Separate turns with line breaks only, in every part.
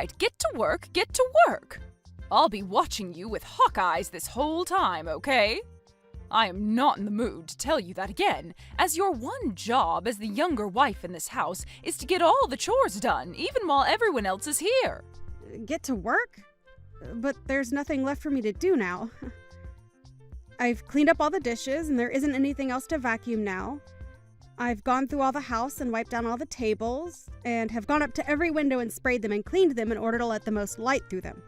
right, get to work, get to work! I'll be watching you with hawk eyes this whole time, okay? I am not in the mood to tell you that again, as your one job as the younger wife in this house is to get all the chores done, even while everyone else is here.
Get to work? But there's nothing left for me to do now. I've cleaned up all the dishes, and there isn't anything else to vacuum now. I've gone through all the house and wiped down all the tables, and have gone up to every window and sprayed them and cleaned them in order to let the most light through them.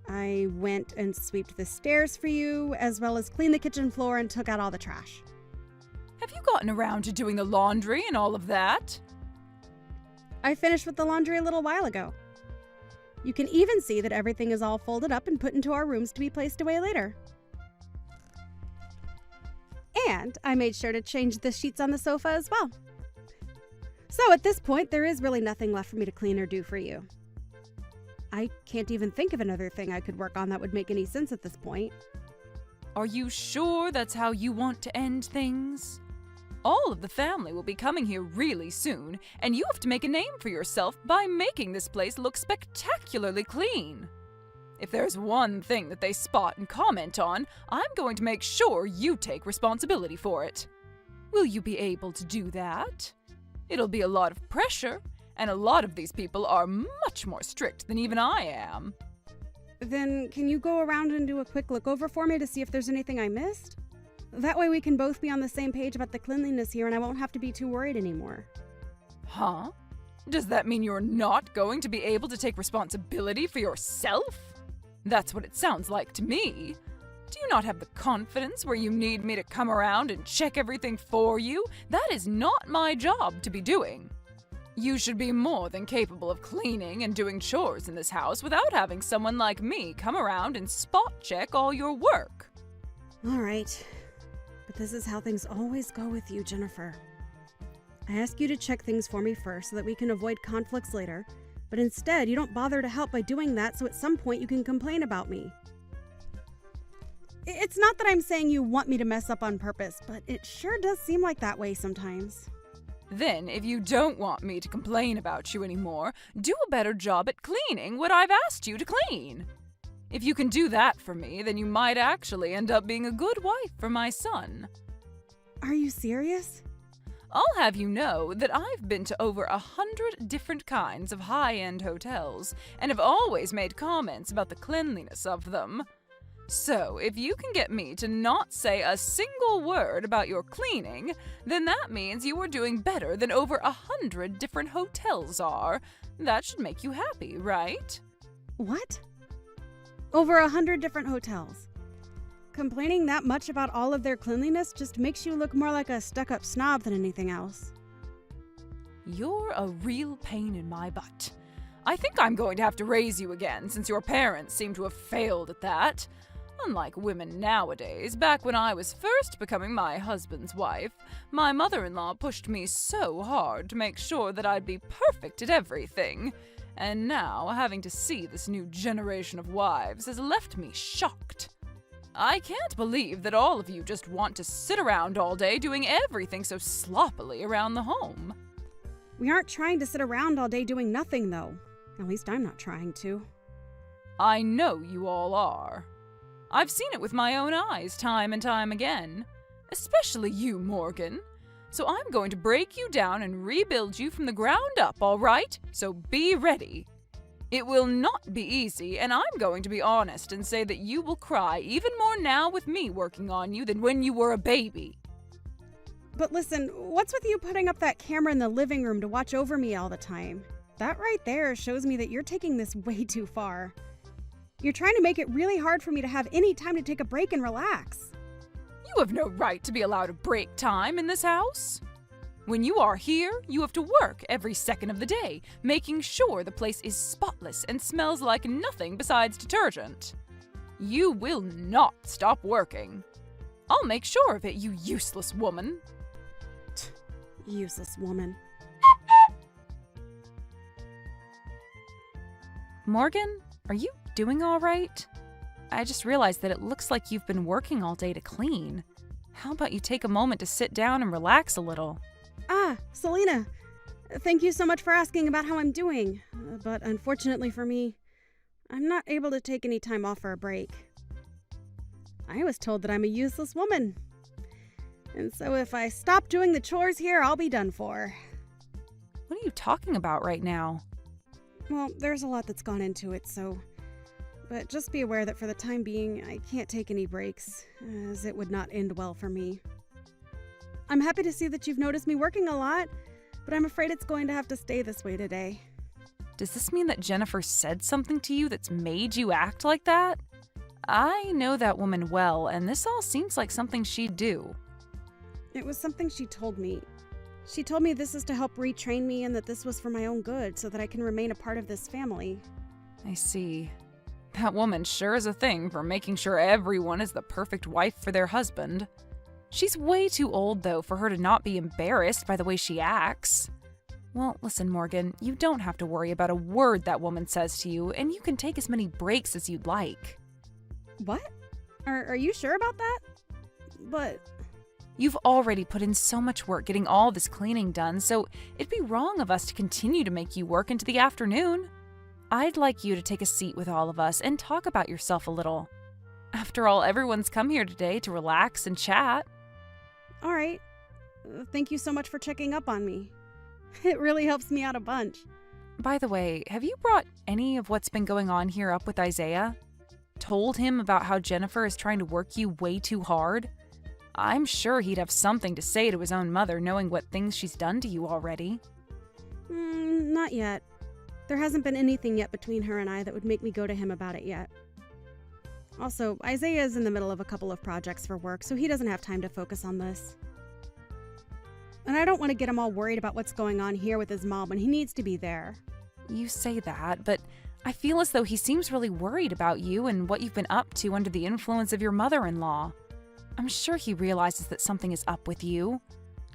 I went and swept the stairs for you, as well as cleaned the kitchen floor and took out all the trash.
Have you gotten around to doing the laundry and all of that?
I finished with the laundry a little while ago. You can even see that everything is all folded up and put into our rooms to be placed away later. And I made sure to change the sheets on the sofa as well. So at this point, there is really nothing left for me to clean or do for you. I can't even think of another thing I could work on that would make any sense at this point.
Are you sure that's how you want to end things? All of the family will be coming here really soon, and you have to make a name for yourself by making this place look spectacularly clean. If there's one thing that they spot and comment on, I'm going to make sure you take responsibility for it. Will you be able to do that? It'll be a lot of pressure, and a lot of these people are much more strict than even I am.
Then can you go around and do a quick look over for me to see if there's anything I missed? That way we can both be on the same page about the cleanliness here and I won't have to be too worried anymore.
Huh? Does that mean you're not going to be able to take responsibility for yourself? That's what it sounds like to me. Do you not have the confidence where you need me to come around and check everything for you? That is not my job to be doing. You should be more than capable of cleaning and doing chores in this house without having someone like me come around and spot check all your work.
All right. But this is how things always go with you, Jennifer. I ask you to check things for me first so that we can avoid conflicts later, but instead you don't bother to help by doing that, so at some point you can complain about me. It's not that I'm saying you want me to mess up on purpose, but it sure does seem like that way sometimes.
Then, if you don't want me to complain about you anymore, do a better job at cleaning what I've asked you to clean. If you can do that for me, then you might actually end up being a good wife for my son.
Are you serious?
I'll have you know that I've been to over 100 different kinds of high-end hotels, and have always made comments about the cleanliness of them. So, if you can get me to not say a single word about your cleaning, then that means you are doing better than over 100 different hotels are. That should make you happy, right?
What? Over 100 different hotels. Complaining that much about all of their cleanliness just makes you look more like a stuck-up snob than anything else.
You're a real pain in my butt. I think I'm going to have to raise you again, since your parents seem to have failed at that. Unlike women nowadays, back when I was first becoming my husband's wife, my mother-in-law pushed me so hard to make sure that I'd be perfect at everything. And now, having to see this new generation of wives has left me shocked. I can't believe that all of you just want to sit around all day doing everything so sloppily around the home.
We aren't trying to sit around all day doing nothing, though. At least I'm not trying to.
I know you all are. I've seen it with my own eyes time and time again. Especially you, Morgan. So I'm going to break you down and rebuild you from the ground up, all right? So be ready. It will not be easy, and I'm going to be honest and say that you will cry even more now with me working on you than when you were a baby.
But listen, what's with you putting up that camera in the living room to watch over me all the time? That right there shows me that you're taking this way too far. You're trying to make it really hard for me to have any time to take a break and relax.
You have no right to be allowed a break time in this house. When you are here, you have to work every second of the day, making sure the place is spotless and smells like nothing besides detergent. You will not stop working. I'll make sure of it, you useless woman.
Useless woman.
Morgan, are you doing all right? I just realized that it looks like you've been working all day to clean. How about you take a moment to sit down and relax a little?
Ah, Selina. Thank you so much for asking about how I'm doing. but unfortunately for me, I'm not able to take any time off for a break. I was told that I'm a useless woman. And so if I stop doing the chores here, I'll be done for.
What are you talking about right now?
Well, there's a lot that's gone into it, so... But just be aware that for the time being, I can't take any breaks, as it would not end well for me. I'm happy to see that you've noticed me working a lot, but I'm afraid it's going to have to stay this way today.
Does this mean that Jennifer said something to you that's made you act like that? I know that woman well, and this all seems like something she'd do.
It was something she told me. She told me this is to help retrain me and that this was for my own good so that I can remain a part of this family.
I see. That woman sure is a thing for making sure everyone is the perfect wife for their husband. She's way too old, though, for her to not be embarrassed by the way she acts. Well, listen, Morgan, you don't have to worry about a word that woman says to you, and you can take as many breaks as you'd like.
What? Are you sure about that? But...
You've already put in so much work getting all this cleaning done, so it'd be wrong of us to continue to make you work into the afternoon. I'd like you to take a seat with all of us and talk about yourself a little. After all, everyone's come here today to relax and chat.
All right. Thank you so much for checking up on me. It really helps me out a bunch.
By the way, have you brought any of what's been going on here up with Isaiah? Told him about how Jennifer is trying to work you way too hard? I'm sure he'd have something to say to his own mother knowing what things she's done to you already.
Not yet. There hasn't been anything yet between her and I that would make me go to him about it yet. Also, Isaiah is in the middle of a couple of projects for work, so he doesn't have time to focus on this. And I don't want to get him all worried about what's going on here with his mom when he needs to be there.
You say that, but I feel as though he seems really worried about you and what you've been up to under the influence of your mother-in-law. I'm sure he realizes that something is up with you.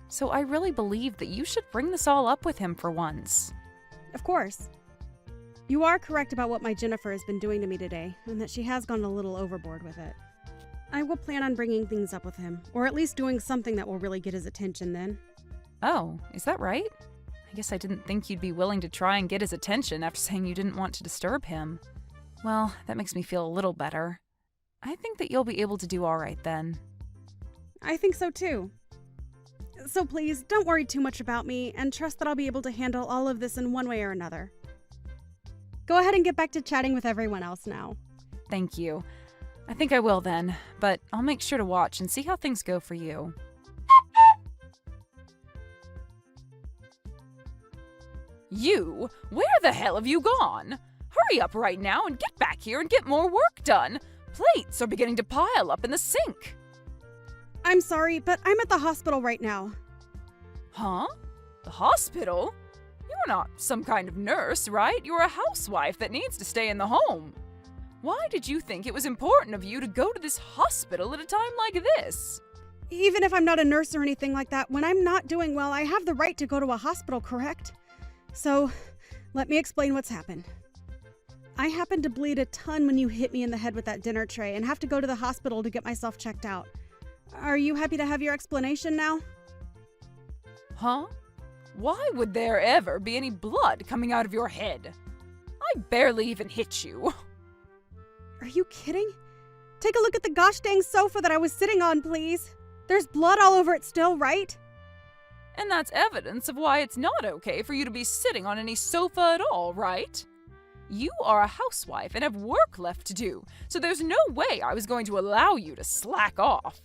So I really believe that you should bring this all up with him for once.
Of course. You are correct about what my Jennifer has been doing to me today, and that she has gone a little overboard with it. I will plan on bringing things up with him, or at least doing something that will really get his attention then.
Oh, is that right? I guess I didn't think you'd be willing to try and get his attention after saying you didn't want to disturb him. Well, that makes me feel a little better. I think that you'll be able to do all right then.
I think so too. So please, don't worry too much about me, and trust that I'll be able to handle all of this in one way or another. Go ahead and get back to chatting with everyone else now.
Thank you. I think I will then, but I'll make sure to watch and see how things go for you. You? Where the hell have you gone? Hurry up right now and get back here and get more work done. Plates are beginning to pile up in the sink.
I'm sorry, but I'm at the hospital right now.
Huh? The hospital? You're not some kind of nurse, right? You're a housewife that needs to stay in the home. Why did you think it was important of you to go to this hospital at a time like this?
Even if I'm not a nurse or anything like that, when I'm not doing well, I have the right to go to a hospital, correct? So, let me explain what's happened. I happened to bleed a ton when you hit me in the head with that dinner tray and have to go to the hospital to get myself checked out. Are you happy to have your explanation now?
Huh? Why would there ever be any blood coming out of your head? I barely even hit you.
Are you kidding? Take a look at the gosh dang sofa that I was sitting on, please. There's blood all over it still, right?
And that's evidence of why it's not okay for you to be sitting on any sofa at all, right? You are a housewife and have work left to do, so there's no way I was going to allow you to slack off.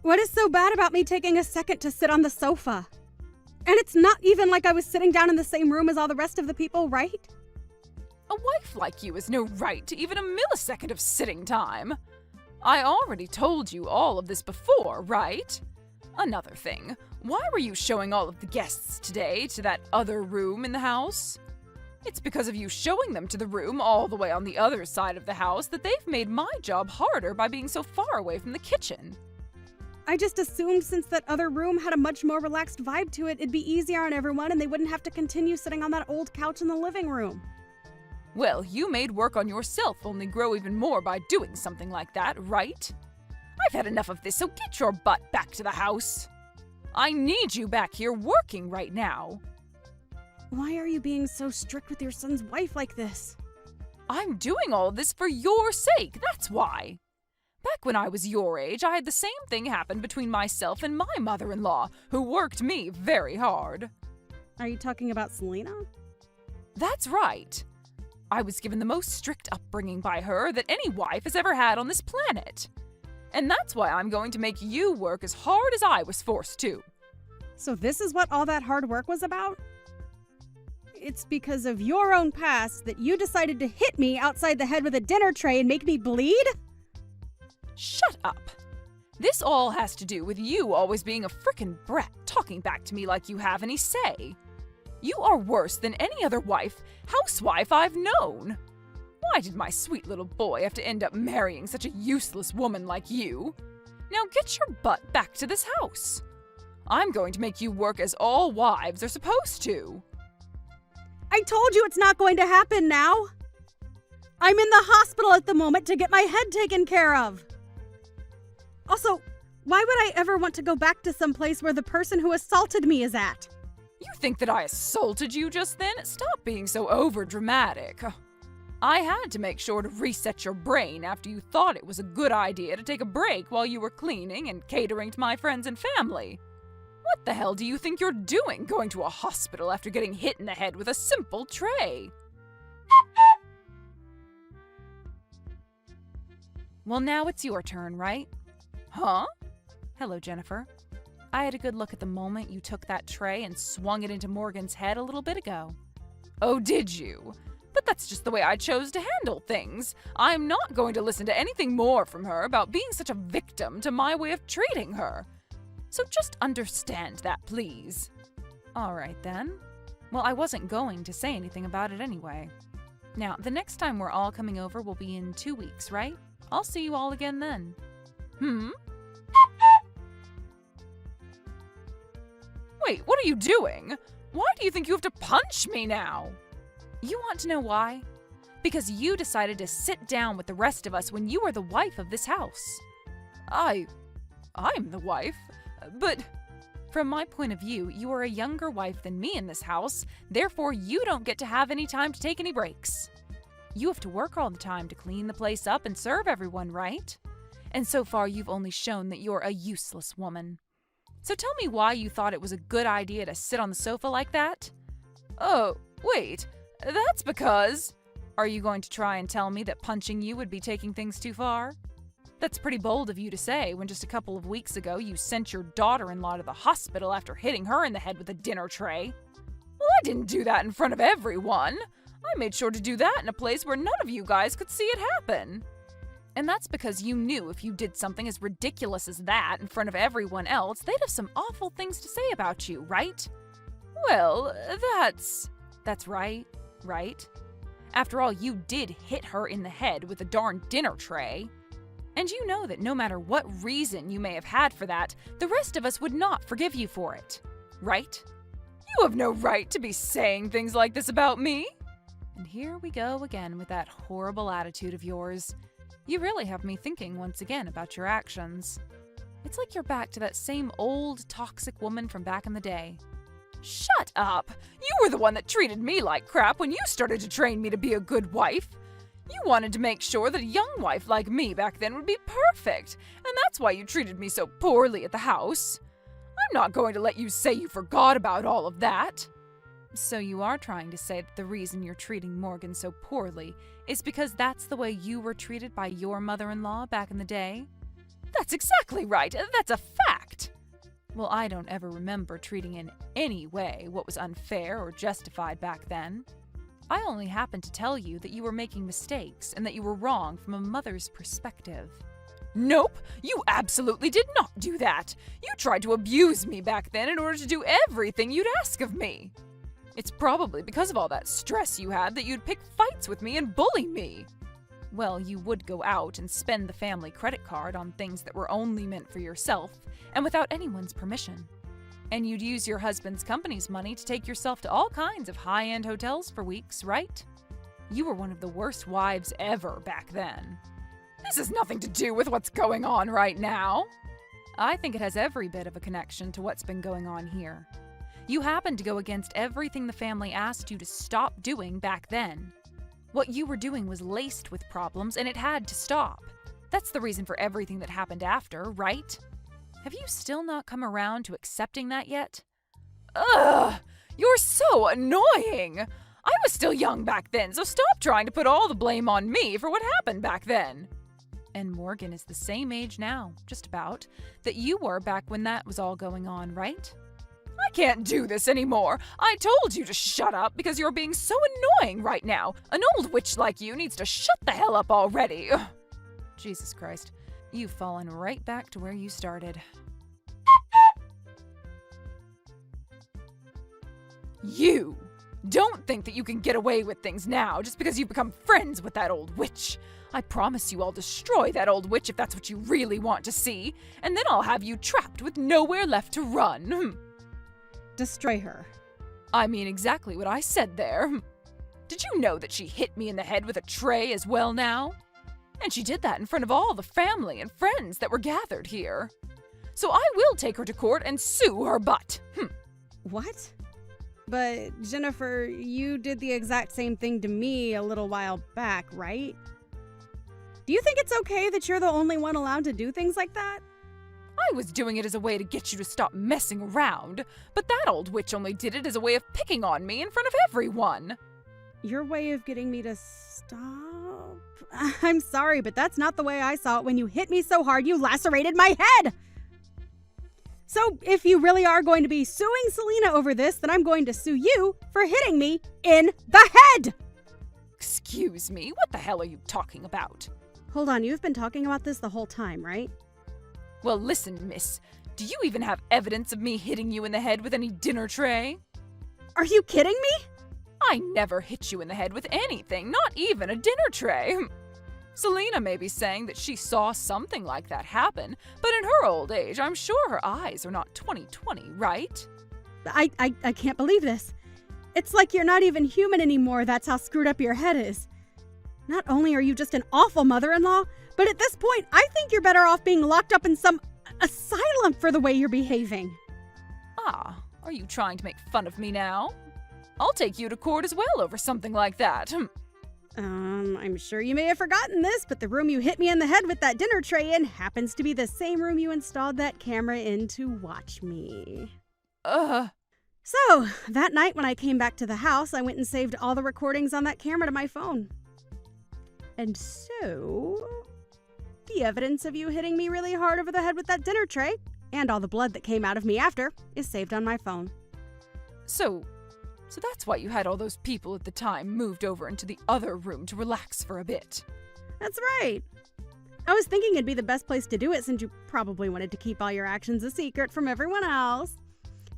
What is so bad about me taking a second to sit on the sofa? And it's not even like I was sitting down in the same room as all the rest of the people, right?
A wife like you has no right to even a millisecond of sitting time. I already told you all of this before, right? Another thing, why were you showing all of the guests today to that other room in the house? It's because of you showing them to the room all the way on the other side of the house that they've made my job harder by being so far away from the kitchen.
I just assumed since that other room had a much more relaxed vibe to it, it'd be easier on everyone and they wouldn't have to continue sitting on that old couch in the living room.
Well, you made work on yourself only grow even more by doing something like that, right? I've had enough of this, so get your butt back to the house. I need you back here working right now.
Why are you being so strict with your son's wife like this?
I'm doing all of this for your sake, that's why. Back when I was your age, I had the same thing happen between myself and my mother-in-law, who worked me very hard.
Are you talking about Selina?
That's right. I was given the most strict upbringing by her that any wife has ever had on this planet. And that's why I'm going to make you work as hard as I was forced to.
So this is what all that hard work was about? It's because of your own past that you decided to hit me outside the head with a dinner tray and make me bleed?
Shut up. This all has to do with you always being a frickin' brat talking back to me like you have any say. You are worse than any other housewife I've known. Why did my sweet little boy have to end up marrying such a useless woman like you? Now get your butt back to this house. I'm going to make you work as all wives are supposed to.
I told you it's not going to happen now. I'm in the hospital at the moment to get my head taken care of. Also, why would I ever want to go back to some place where the person who assaulted me is at?
You think that I assaulted you just then? Stop being so overdramatic. I had to make sure to reset your brain after you thought it was a good idea to take a break while you were cleaning and catering to my friends and family. What the hell do you think you're doing going to a hospital after getting hit in the head with a simple tray? Well, now it's your turn, right? Huh? Hello, Jennifer. I had a good look at the moment you took that tray and swung it into Morgan's head a little bit ago. Oh, did you? But that's just the way I chose to handle things. I'm not going to listen to anything more from her about being such a victim to my way of treating her. So just understand that, please. All right, then. Well, I wasn't going to say anything about it anyway. Now, the next time we're all coming over will be in 2 weeks, right? I'll see you all again then. Wait, what are you doing? Why do you think you have to punch me now? You want to know why? Because you decided to sit down with the rest of us when you are the wife of this house. I'm the wife, but from my point of view, you are a younger wife than me in this house, therefore you don't get to have any time to take any breaks. You have to work all the time to clean the place up and serve everyone, right? And so far you've only shown that you're a useless woman. So tell me why you thought it was a good idea to sit on the sofa like that? Oh, wait, that's because… Are you going to try and tell me that punching you would be taking things too far? That's pretty bold of you to say when just a couple of weeks ago you sent your daughter-in-law to the hospital after hitting her in the head with a dinner tray. Well, I didn't do that in front of everyone. I made sure to do that in a place where none of you guys could see it happen. And that's because you knew if you did something as ridiculous as that in front of everyone else, they'd have some awful things to say about you, right? Well, that's right? After all, you did hit her in the head with a darn dinner tray. And you know that no matter what reason you may have had for that, the rest of us would not forgive you for it, right? You have no right to be saying things like this about me. And here we go again with that horrible attitude of yours. You really have me thinking once again about your actions. It's like you're back to that same old toxic woman from back in the day. Shut up! You were the one that treated me like crap when you started to train me to be a good wife. You wanted to make sure that a young wife like me back then would be perfect, and that's why you treated me so poorly at the house. I'm not going to let you say you forgot about all of that. So you are trying to say that the reason you're treating Morgan so poorly is because that's the way you were treated by your mother-in-law back in the day? That's exactly right. That's a fact. Well, I don't ever remember treating in any way what was unfair or justified back then. I only happened to tell you that you were making mistakes and that you were wrong from a mother's perspective. Nope, you absolutely did not do that. You tried to abuse me back then in order to do everything you'd ask of me. It's probably because of all that stress you had that you'd pick fights with me and bully me. Well, you would go out and spend the family credit card on things that were only meant for yourself and without anyone's permission. And you'd use your husband's company's money to take yourself to all kinds of high-end hotels for weeks, right? You were one of the worst wives ever back then. This has nothing to do with what's going on right now. I think it has every bit of a connection to what's been going on here. You happened to go against everything the family asked you to stop doing back then. What you were doing was laced with problems, and it had to stop. That's the reason for everything that happened after, right? Have you still not come around to accepting that yet? Ugh! You're so annoying! I was still young back then, so stop trying to put all the blame on me for what happened back then. And Morgan is the same age now, just about, that you were back when that was all going on, right? I can't do this anymore. I told you to shut up because you're being so annoying right now. An old witch like you needs to shut the hell up already. Ugh. Jesus Christ, you've fallen right back to where you started. You! Don't think that you can get away with things now just because you've become friends with that old witch. I promise you I'll destroy that old witch if that's what you really want to see, and then I'll have you trapped with nowhere left to run.
Destroy her.
I mean exactly what I said there. Did you know that she hit me in the head with a tray as well now? And she did that in front of all the family and friends that were gathered here. So I will take her to court and sue her butt.
What? But, Jennifer, you did the exact same thing to me a little while back, right? Do you think it's okay that you're the only one allowed to do things like that?
I was doing it as a way to get you to stop messing around, but that old witch only did it as a way of picking on me in front of everyone.
Your way of getting me to stop? I'm sorry, but that's not the way I saw it when you hit me so hard you lacerated my head! So, if you really are going to be suing Selina over this, then I'm going to sue you for hitting me in the head!
Excuse me, what the hell are you talking about?
Hold on, you've been talking about this the whole time, right?
Well, listen, miss. Do you even have evidence of me hitting you in the head with any dinner tray?
Are you kidding me?
I never hit you in the head with anything, not even a dinner tray. Selina may be saying that she saw something like that happen, but in her old age, I'm sure her eyes are not 20/20, right?
I can't believe this. It's like you're not even human anymore, that's how screwed up your head is. Not only are you just an awful mother-in-law, but at this point, I think you're better off being locked up in some asylum for the way you're behaving.
Ah, are you trying to make fun of me now? I'll take you to court as well over something like that.
I'm sure you may have forgotten this, but the room you hit me in the head with that dinner tray in happens to be the same room you installed that camera in to watch me. So, that night when I came back to the house, I went and saved all the recordings on that camera to my phone. And so, the evidence of you hitting me really hard over the head with that dinner tray, and all the blood that came out of me after, is saved on my phone.
So that's why you had all those people at the time moved over into the other room to relax for a bit.
That's right. I was thinking it'd be the best place to do it since you probably wanted to keep all your actions a secret from everyone else.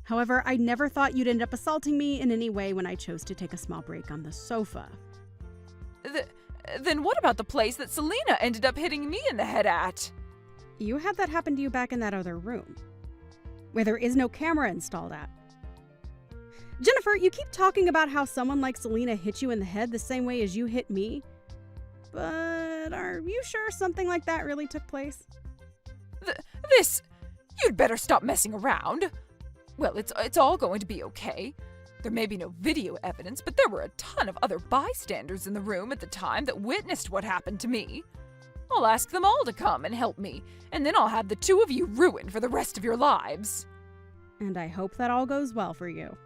However, I never thought you'd end up assaulting me in any way when I chose to take a small break on the sofa.
Then what about the place that Selina ended up hitting me in the head at?
You had that happen to you back in that other room, where there is no camera installed at. Jennifer, you keep talking about how someone like Selina hit you in the head the same way as you hit me, but are you sure something like that really took place?
You'd better stop messing around. Well, it's all going to be okay. There may be no video evidence, but there were a ton of other bystanders in the room at the time that witnessed what happened to me. I'll ask them all to come and help me, and then I'll have the two of you ruined for the rest of your lives.
And I hope that all goes well for you.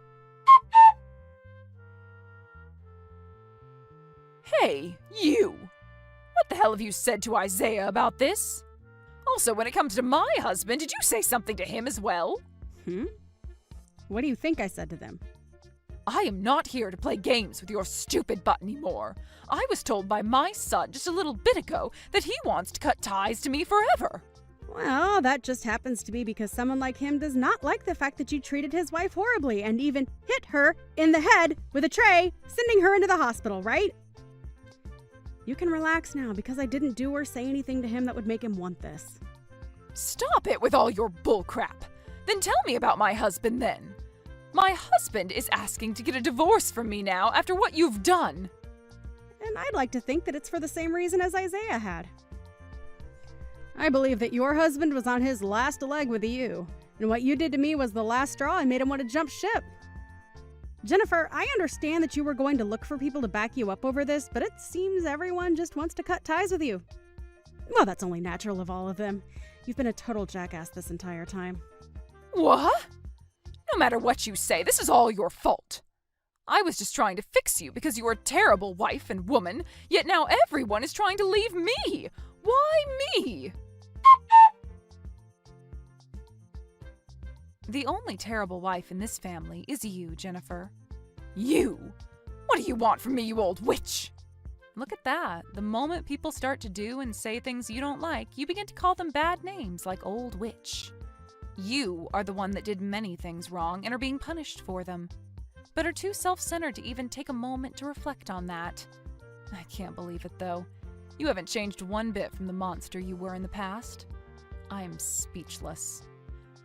Hey, you! What the hell have you said to Isaiah about this? Also, when it comes to my husband, did you say something to him as well?
What do you think I said to them?
I am not here to play games with your stupid butt anymore. I was told by my son just a little bit ago that he wants to cut ties to me forever.
Well, that just happens to be because someone like him does not like the fact that you treated his wife horribly and even hit her in the head with a tray, sending her into the hospital, right? You can relax now because I didn't do or say anything to him that would make him want this.
Stop it with all your bullcrap. Then tell me about my husband then. My husband is asking to get a divorce from me now after what you've done.
And I'd like to think that it's for the same reason as Isaiah had. I believe that your husband was on his last leg with you, And what you did to me was the last straw and made him want to jump ship. Jennifer, I understand that you were going to look for people to back you up over this, but it seems everyone just wants to cut ties with you. Well, that's only natural of all of them. You've been a total jackass this entire time.
What? No matter what you say, this is all your fault. I was just trying to fix you because you were a terrible wife and woman, yet now everyone is trying to leave me. Why me? The only terrible wife in this family is you, Jennifer. You? What do you want from me, you old witch? Look at that. The moment people start to do and say things you don't like, you begin to call them bad names like old witch. You are the one that did many things wrong and are being punished for them, but are too self-centered to even take a moment to reflect on that. I can't believe it, though. You haven't changed one bit from the monster you were in the past. I'm speechless.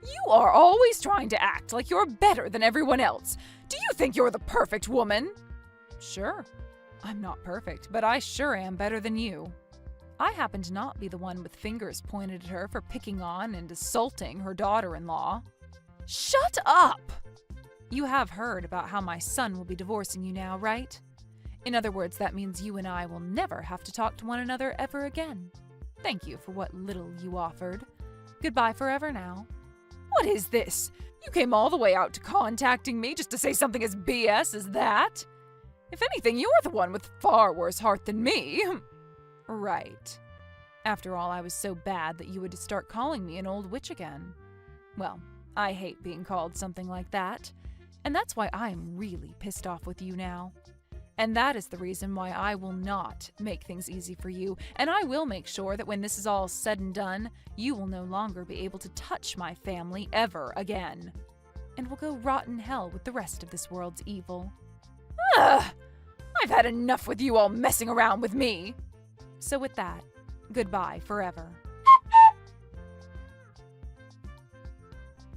You are always trying to act like you're better than everyone else. Do you think you're the perfect woman? Sure, I'm not perfect, but I sure am better than you. I happen to not be the one with fingers pointed at her for picking on and assaulting her daughter-in-law. Shut up! You have heard about how my son will be divorcing you now, right? In other words, that means you and I will never have to talk to one another ever again. Thank you for what little you offered. Goodbye forever now. What is this? You came all the way out to contacting me just to say something as BS as that? If anything, you're the one with far worse heart than me. Right. After all, I was so bad that you would start calling me an old witch again. Well, I hate being called something like that, and that's why I'm really pissed off with you now. And that is the reason why I will not make things easy for you, and I will make sure that when this is all said and done, you will no longer be able to touch my family ever again. And will go rot in hell with the rest of this world's evil. Ugh! I've had enough with you all messing around with me. So with that, goodbye forever.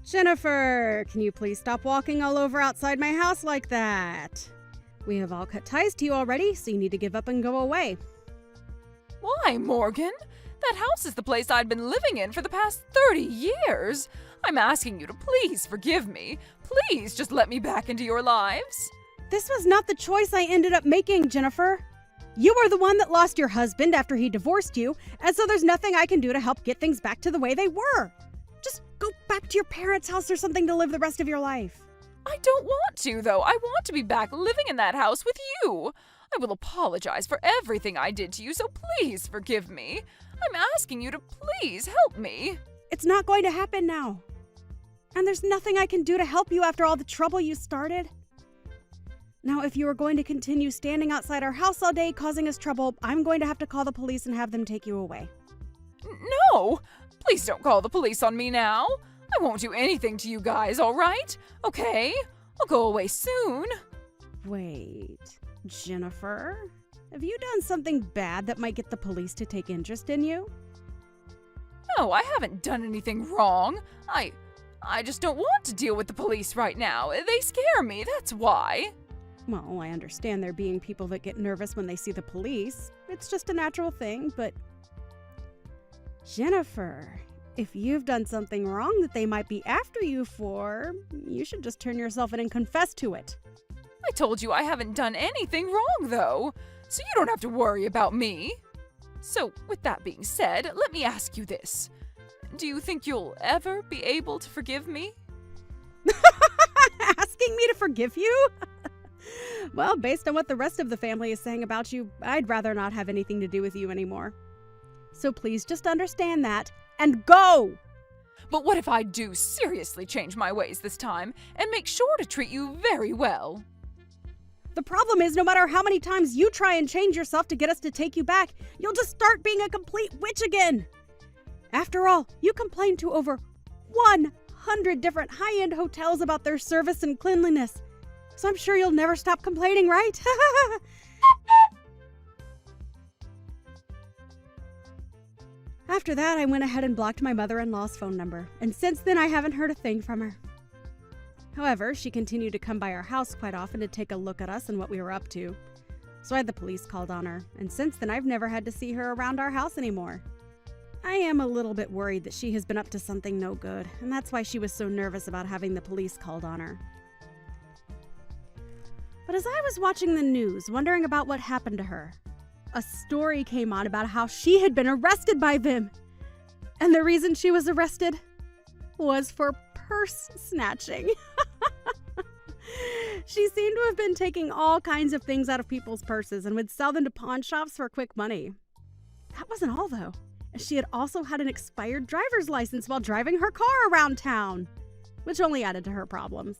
Jennifer, can you please stop walking all over outside my house like that? We have all cut ties to you already, so you need to give up and go away.
Why, Morgan? That house is the place I'd been living in for the past 30 years. I'm asking you to please forgive me. Please just let me back into your lives.
This was not the choice I ended up making, Jennifer. You are the one that lost your husband after he divorced you, and so there's nothing I can do to help get things back to the way they were. Just go back to your parents' house or something to live the rest of your life.
I don't want to, though. I want to be back living in that house with you. I will apologize for everything I did to you, so please forgive me. I'm asking you to please help me.
It's not going to happen now. And there's nothing I can do to help you after all the trouble you started. Now, if you are going to continue standing outside our house all day causing us trouble, I'm going to have to call the police and have them take you away.
No! Please don't call the police on me now. I won't do anything to you guys, all right? Okay? I'll go away soon.
Wait, Jennifer? Have you done something bad that might get the police to take interest in you?
No, I haven't done anything wrong. I just don't want to deal with the police right now. They scare me, that's why.
Well, I understand there being people that get nervous when they see the police. It's just a natural thing, but... Jennifer, if you've done something wrong that they might be after you for, you should just turn yourself in and confess to it.
I told you I haven't done anything wrong, though, so you don't have to worry about me. So, with that being said, let me ask you this. Do you think you'll ever be able to forgive me?
Asking me to forgive you? Well, based on what the rest of the family is saying about you, I'd rather not have anything to do with you anymore. So please just understand that and go!
But what if I do seriously change my ways this time and make sure to treat you very well?
The problem is, no matter how many times you try and change yourself to get us to take you back, you'll just start being a complete witch again. After all, you complained to over 100 different high-end hotels about their service and cleanliness. So I'm sure you'll never stop complaining, right? After that, I went ahead and blocked my mother-in-law's phone number, and since then I haven't heard a thing from her. However, she continued to come by our house quite often to take a look at us and what we were up to. So I had the police called on her, and since then I've never had to see her around our house anymore. I am a little bit worried that she has been up to something no good, and that's why she was so nervous about having the police called on her. But as I was watching the news, wondering about what happened to her, a story came on about how she had been arrested by them. And the reason she was arrested was for purse snatching. She seemed to have been taking all kinds of things out of people's purses and would sell them to pawn shops for quick money. That wasn't all, though. She had also had an expired driver's license while driving her car around town, which only added to her problems.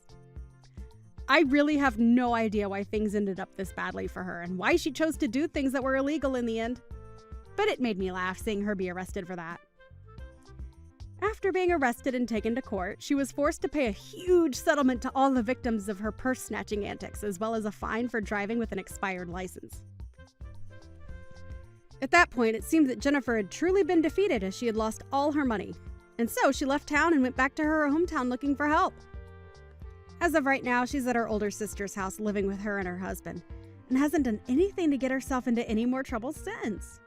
I really have no idea why things ended up this badly for her and why she chose to do things that were illegal in the end. But it made me laugh seeing her be arrested for that. After being arrested and taken to court, she was forced to pay a huge settlement to all the victims of her purse-snatching antics, as well as a fine for driving with an expired license. At that point, it seemed that Jennifer had truly been defeated as she had lost all her money, and so she left town and went back to her hometown looking for help. As of right now, she's at her older sister's house living with her and her husband, and hasn't done anything to get herself into any more trouble since.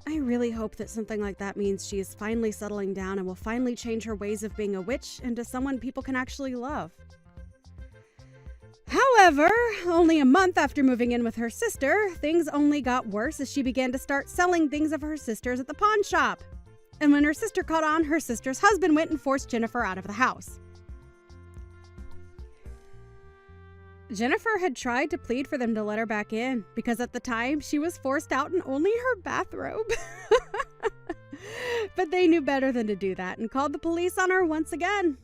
I really hope that something like that means she is finally settling down and will finally change her ways of being a witch into someone people can actually love. However, only a month after moving in with her sister, things only got worse as she began to start selling things of her sister's at the pawn shop. And when her sister caught on, her sister's husband went and forced Jennifer out of the house. Jennifer had tried to plead for them to let her back in, because at the time she was forced out in only her bathrobe. But they knew better than to do that and called the police on her once again.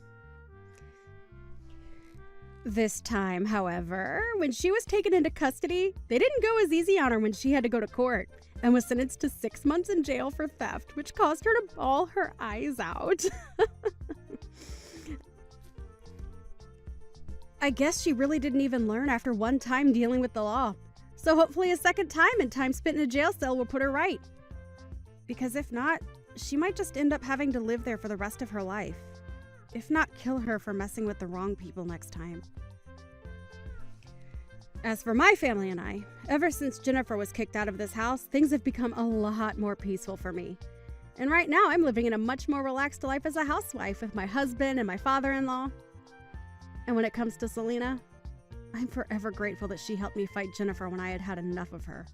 This time, however, when she was taken into custody, they didn't go as easy on her when she had to go to court and was sentenced to 6 months in jail for theft, which caused her to bawl her eyes out. I guess she really didn't even learn after one time dealing with the law. So hopefully a second time and time spent in a jail cell will put her right. Because if not, she might just end up having to live there for the rest of her life. If not, kill her for messing with the wrong people next time. As for my family and I, ever since Jennifer was kicked out of this house, things have become a lot more peaceful for me. And right now I'm living in a much more relaxed life as a housewife with my husband and my father-in-law. And when it comes to Selina, I'm forever grateful that she helped me fight Jennifer when I had had enough of her.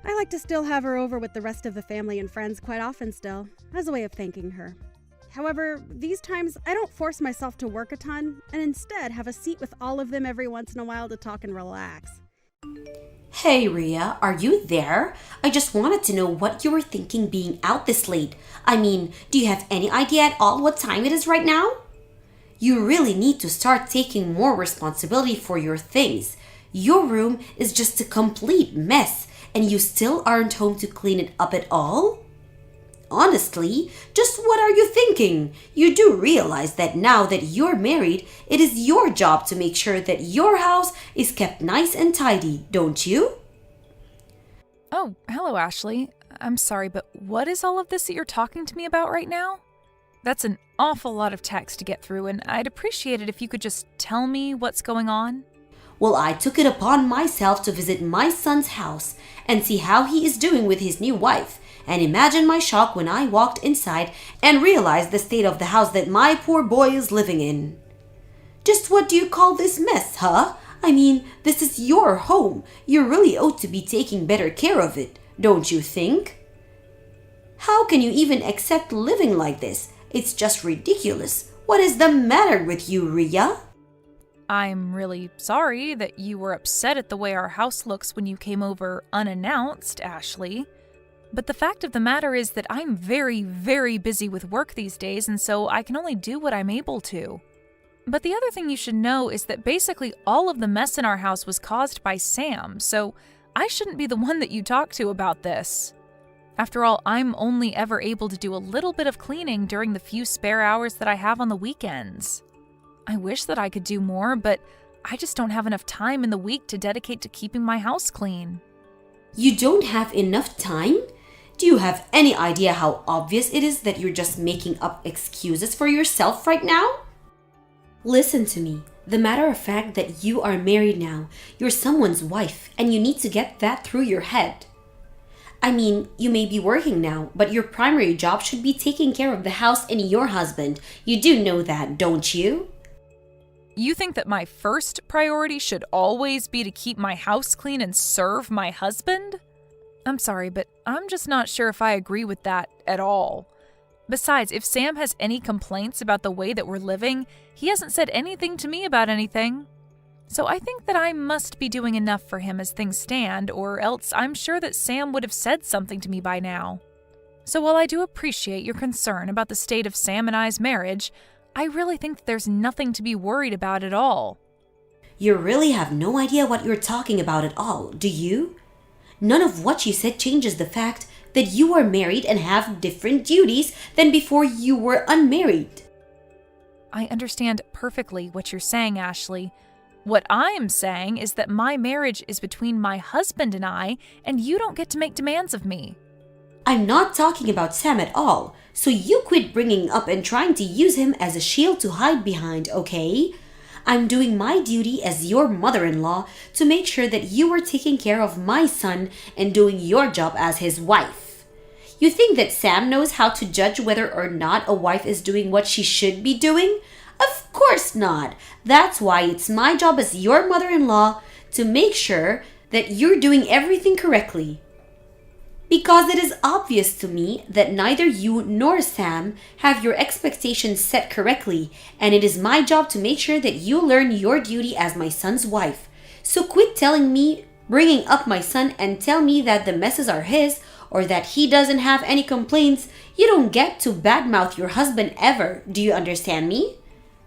I like to still have her over with the rest of the family and friends quite often still, as a way of thanking her. However, these times I don't force myself to work a ton, and instead have a seat with all of them every once in a while to talk and relax.
Hey Reah, are you there? I just wanted to know what you were thinking being out this late. I mean, do you have any idea at all what time it is right now? You really need to start taking more responsibility for your things. Your room is just a complete mess, and you still aren't home to clean it up at all? Honestly, just what are you thinking? You do realize that now that you're married, it is your job to make sure that your house is kept nice and tidy, don't you?
Oh, hello, Ashley. I'm sorry, but what is all of this that you're talking to me about right now? That's an awful lot of text to get through, and I'd appreciate it if you could just tell me what's going on.
Well, I took it upon myself to visit my son's house and see how he is doing with his new wife. And imagine my shock when I walked inside and realized the state of the house that my poor boy is living in. Just what do you call this mess, huh? I mean, this is your home. You really ought to be taking better care of it, don't you think? How can you even accept living like this? It's just ridiculous. What is the matter with you, Reah?
I'm really sorry that you were upset at the way our house looks when you came over unannounced, Ashley. But the fact of the matter is that I'm very, very busy with work these days, and so I can only do what I'm able to. But the other thing you should know is that basically all of the mess in our house was caused by Sam, so I shouldn't be the one that you talk to about this. After all, I'm only ever able to do a little bit of cleaning during the few spare hours that I have on the weekends. I wish that I could do more, but I just don't have enough time in the week to dedicate to keeping my house clean.
You don't have enough time? Do you have any idea how obvious it is that you're just making up excuses for yourself right now? Listen to me. The matter of fact that you are married now, you're someone's wife, and you need to get that through your head. I mean, you may be working now, but your primary job should be taking care of the house and your husband. You do know that, don't you?
You think that my first priority should always be to keep my house clean and serve my husband? I'm sorry, but I'm just not sure if I agree with that at all. Besides, if Sam has any complaints about the way that we're living, he hasn't said anything to me about anything. So I think that I must be doing enough for him as things stand, or else I'm sure that Sam would have said something to me by now. So while I do appreciate your concern about the state of Sam and I's marriage, I really think that there's nothing to be worried about at all.
You really have no idea what you're talking about at all, do you? None of what you said changes the fact that you are married and have different duties than before you were unmarried.
I understand perfectly what you're saying, Ashley. What I'm saying is that my marriage is between my husband and I, and you don't get to make demands of me.
I'm not talking about Sam at all, so you quit bringing up and trying to use him as a shield to hide behind, okay? I'm doing my duty as your mother-in-law to make sure that you are taking care of my son and doing your job as his wife. You think that Sam knows how to judge whether or not a wife is doing what she should be doing? Of course not. That's why it's my job as your mother-in-law to make sure that you're doing everything correctly. Because it is obvious to me that neither you nor Sam have your expectations set correctly, and it is my job to make sure that you learn your duty as my son's wife. So quit telling me, bringing up my son, and tell me that the messes are his or that he doesn't have any complaints. You don't get to badmouth your husband ever. Do you understand me?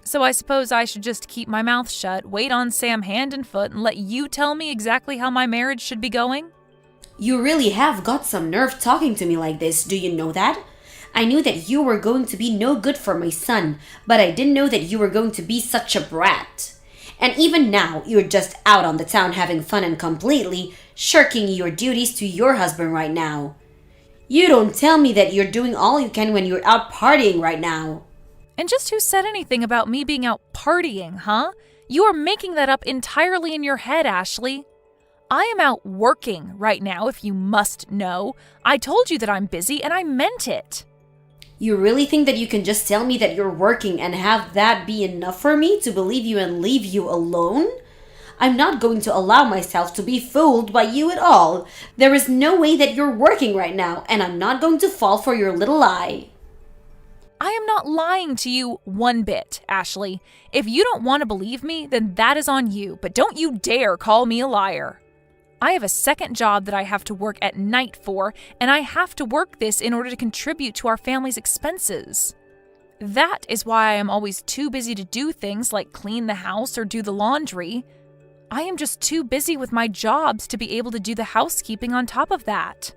So I suppose I should just keep my mouth shut, wait on Sam hand and foot, and let you tell me exactly how my marriage should be going?
You really have got some nerve talking to me like this, do you know that? I knew that you were going to be no good for my son, but I didn't know that you were going to be such a brat. And even now, you're just out on the town having fun and completely shirking your duties to your husband right now. You don't tell me that you're doing all you can when you're out partying right now.
And just who said anything about me being out partying, huh? You are making that up entirely in your head, Ashley. I am out working right now, if you must know. I told you that I'm busy, and I meant it.
You really think that you can just tell me that you're working and have that be enough for me to believe you and leave you alone? I'm not going to allow myself to be fooled by you at all. There is no way that you're working right now, and I'm not going to fall for your little lie.
I am not lying to you one bit, Ashley. If you don't want to believe me, then that is on you, but don't you dare call me a liar. I have a second job that I have to work at night for, and I have to work this in order to contribute to our family's expenses. That is why I am always too busy to do things like clean the house or do the laundry. I am just too busy with my jobs to be able to do the housekeeping on top of that.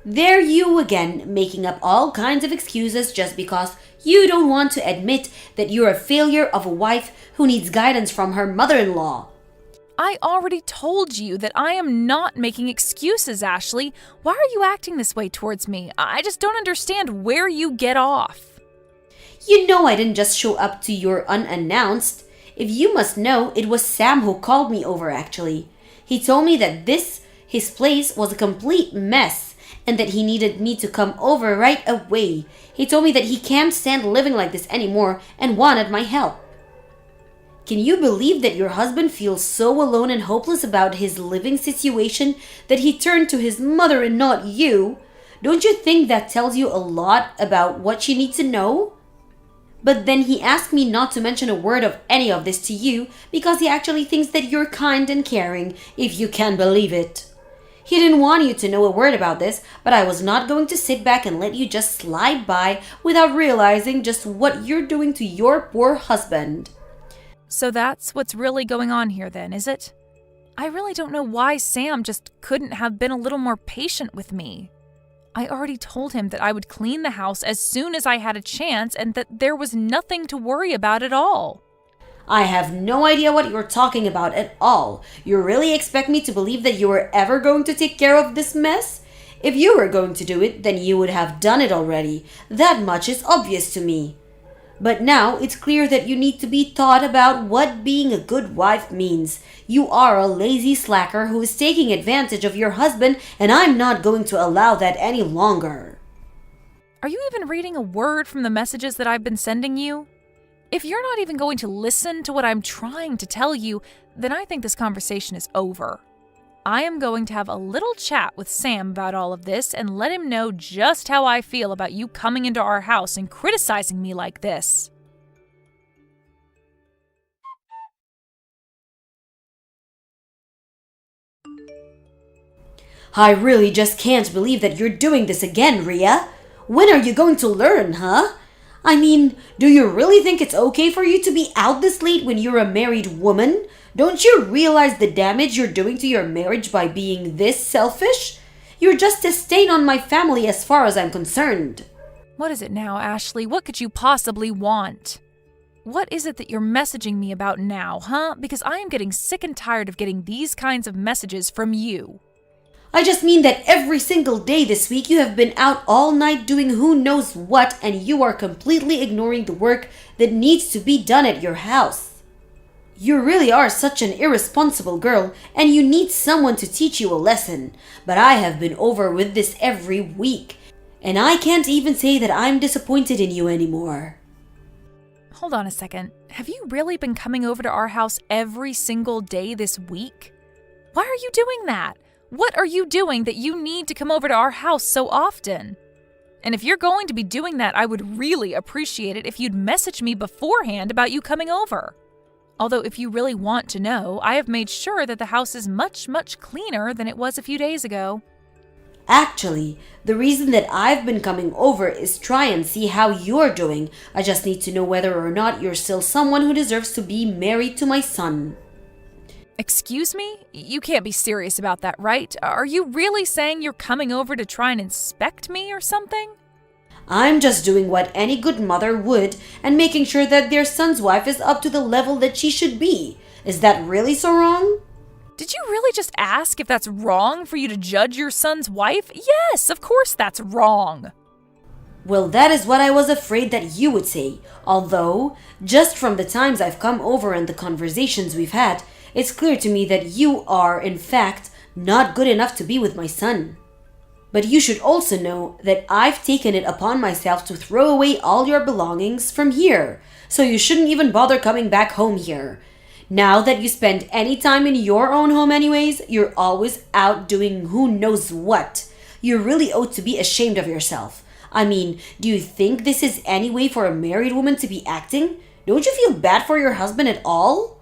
There you again, making up all kinds of excuses just because you don't want to admit that you're a failure of a wife who needs guidance from her mother-in-law.
I already told you that I am not making excuses, Ashley. Why are you acting this way towards me? I just don't understand where you get off.
You know I didn't just show up to your unannounced. If you must know, it was Sam who called me over actually. He told me that his place was a complete mess and that he needed me to come over right away. He told me that he can't stand living like this anymore and wanted my help. Can you believe that your husband feels so alone and hopeless about his living situation that he turned to his mother and not you? Don't you think that tells you a lot about what you need to know? But then he asked me not to mention a word of any of this to you because he actually thinks that you're kind and caring, if you can believe it. He didn't want you to know a word about this, but I was not going to sit back and let you just slide by without realizing just what you're doing to your poor husband.
So that's what's really going on here then, is it? I really don't know why Sam just couldn't have been a little more patient with me. I already told him that I would clean the house as soon as I had a chance and that there was nothing to worry about at all.
I have no idea what you're talking about at all. You really expect me to believe that you were ever going to take care of this mess? If you were going to do it, then you would have done it already. That much is obvious to me. But now it's clear that you need to be taught about what being a good wife means. You are a lazy slacker who is taking advantage of your husband, and I'm not going to allow that any longer.
Are you even reading a word from the messages that I've been sending you? If you're not even going to listen to what I'm trying to tell you, then I think this conversation is over. I am going to have a little chat with Sam about all of this and let him know just how I feel about you coming into our house and criticizing me like this.
I really just can't believe that you're doing this again, Reah. When are you going to learn, huh? I mean, do you really think it's okay for you to be out this late when you're a married woman? Don't you realize the damage you're doing to your marriage by being this selfish? You're just a stain on my family as far as I'm concerned.
What is it now, Ashley? What could you possibly want? What is it that you're messaging me about now, huh? Because I am getting sick and tired of getting these kinds of messages from you.
I just mean that every single day this week you have been out all night doing who knows what, and you are completely ignoring the work that needs to be done at your house. You really are such an irresponsible girl, and you need someone to teach you a lesson. But I have been over with this every week, and I can't even say that I'm disappointed in you anymore.
Hold on a second. Have you really been coming over to our house every single day this week? Why are you doing that? What are you doing that you need to come over to our house so often? And if you're going to be doing that, I would really appreciate it if you'd message me beforehand about you coming over. Although if you really want to know, I have made sure that the house is much, much cleaner than it was a few days ago.
Actually, the reason that I've been coming over is try and see how you're doing. I just need to know whether or not you're still someone who deserves to be married to my son.
Excuse me? You can't be serious about that, right? Are you really saying you're coming over to try and inspect me or something?
I'm just doing what any good mother would and making sure that their son's wife is up to the level that she should be. Is that really so wrong?
Did you really just ask if that's wrong for you to judge your son's wife? Yes, of course that's wrong.
Well, that is what I was afraid that you would say. Although, just from the times I've come over and the conversations we've had, it's clear to me that you are, in fact, not good enough to be with my son. But you should also know that I've taken it upon myself to throw away all your belongings from here, so you shouldn't even bother coming back home here. Now that you spend any time in your own home anyways, you're always out doing who knows what. You really ought to be ashamed of yourself. I mean, do you think this is any way for a married woman to be acting? Don't you feel bad for your husband at all?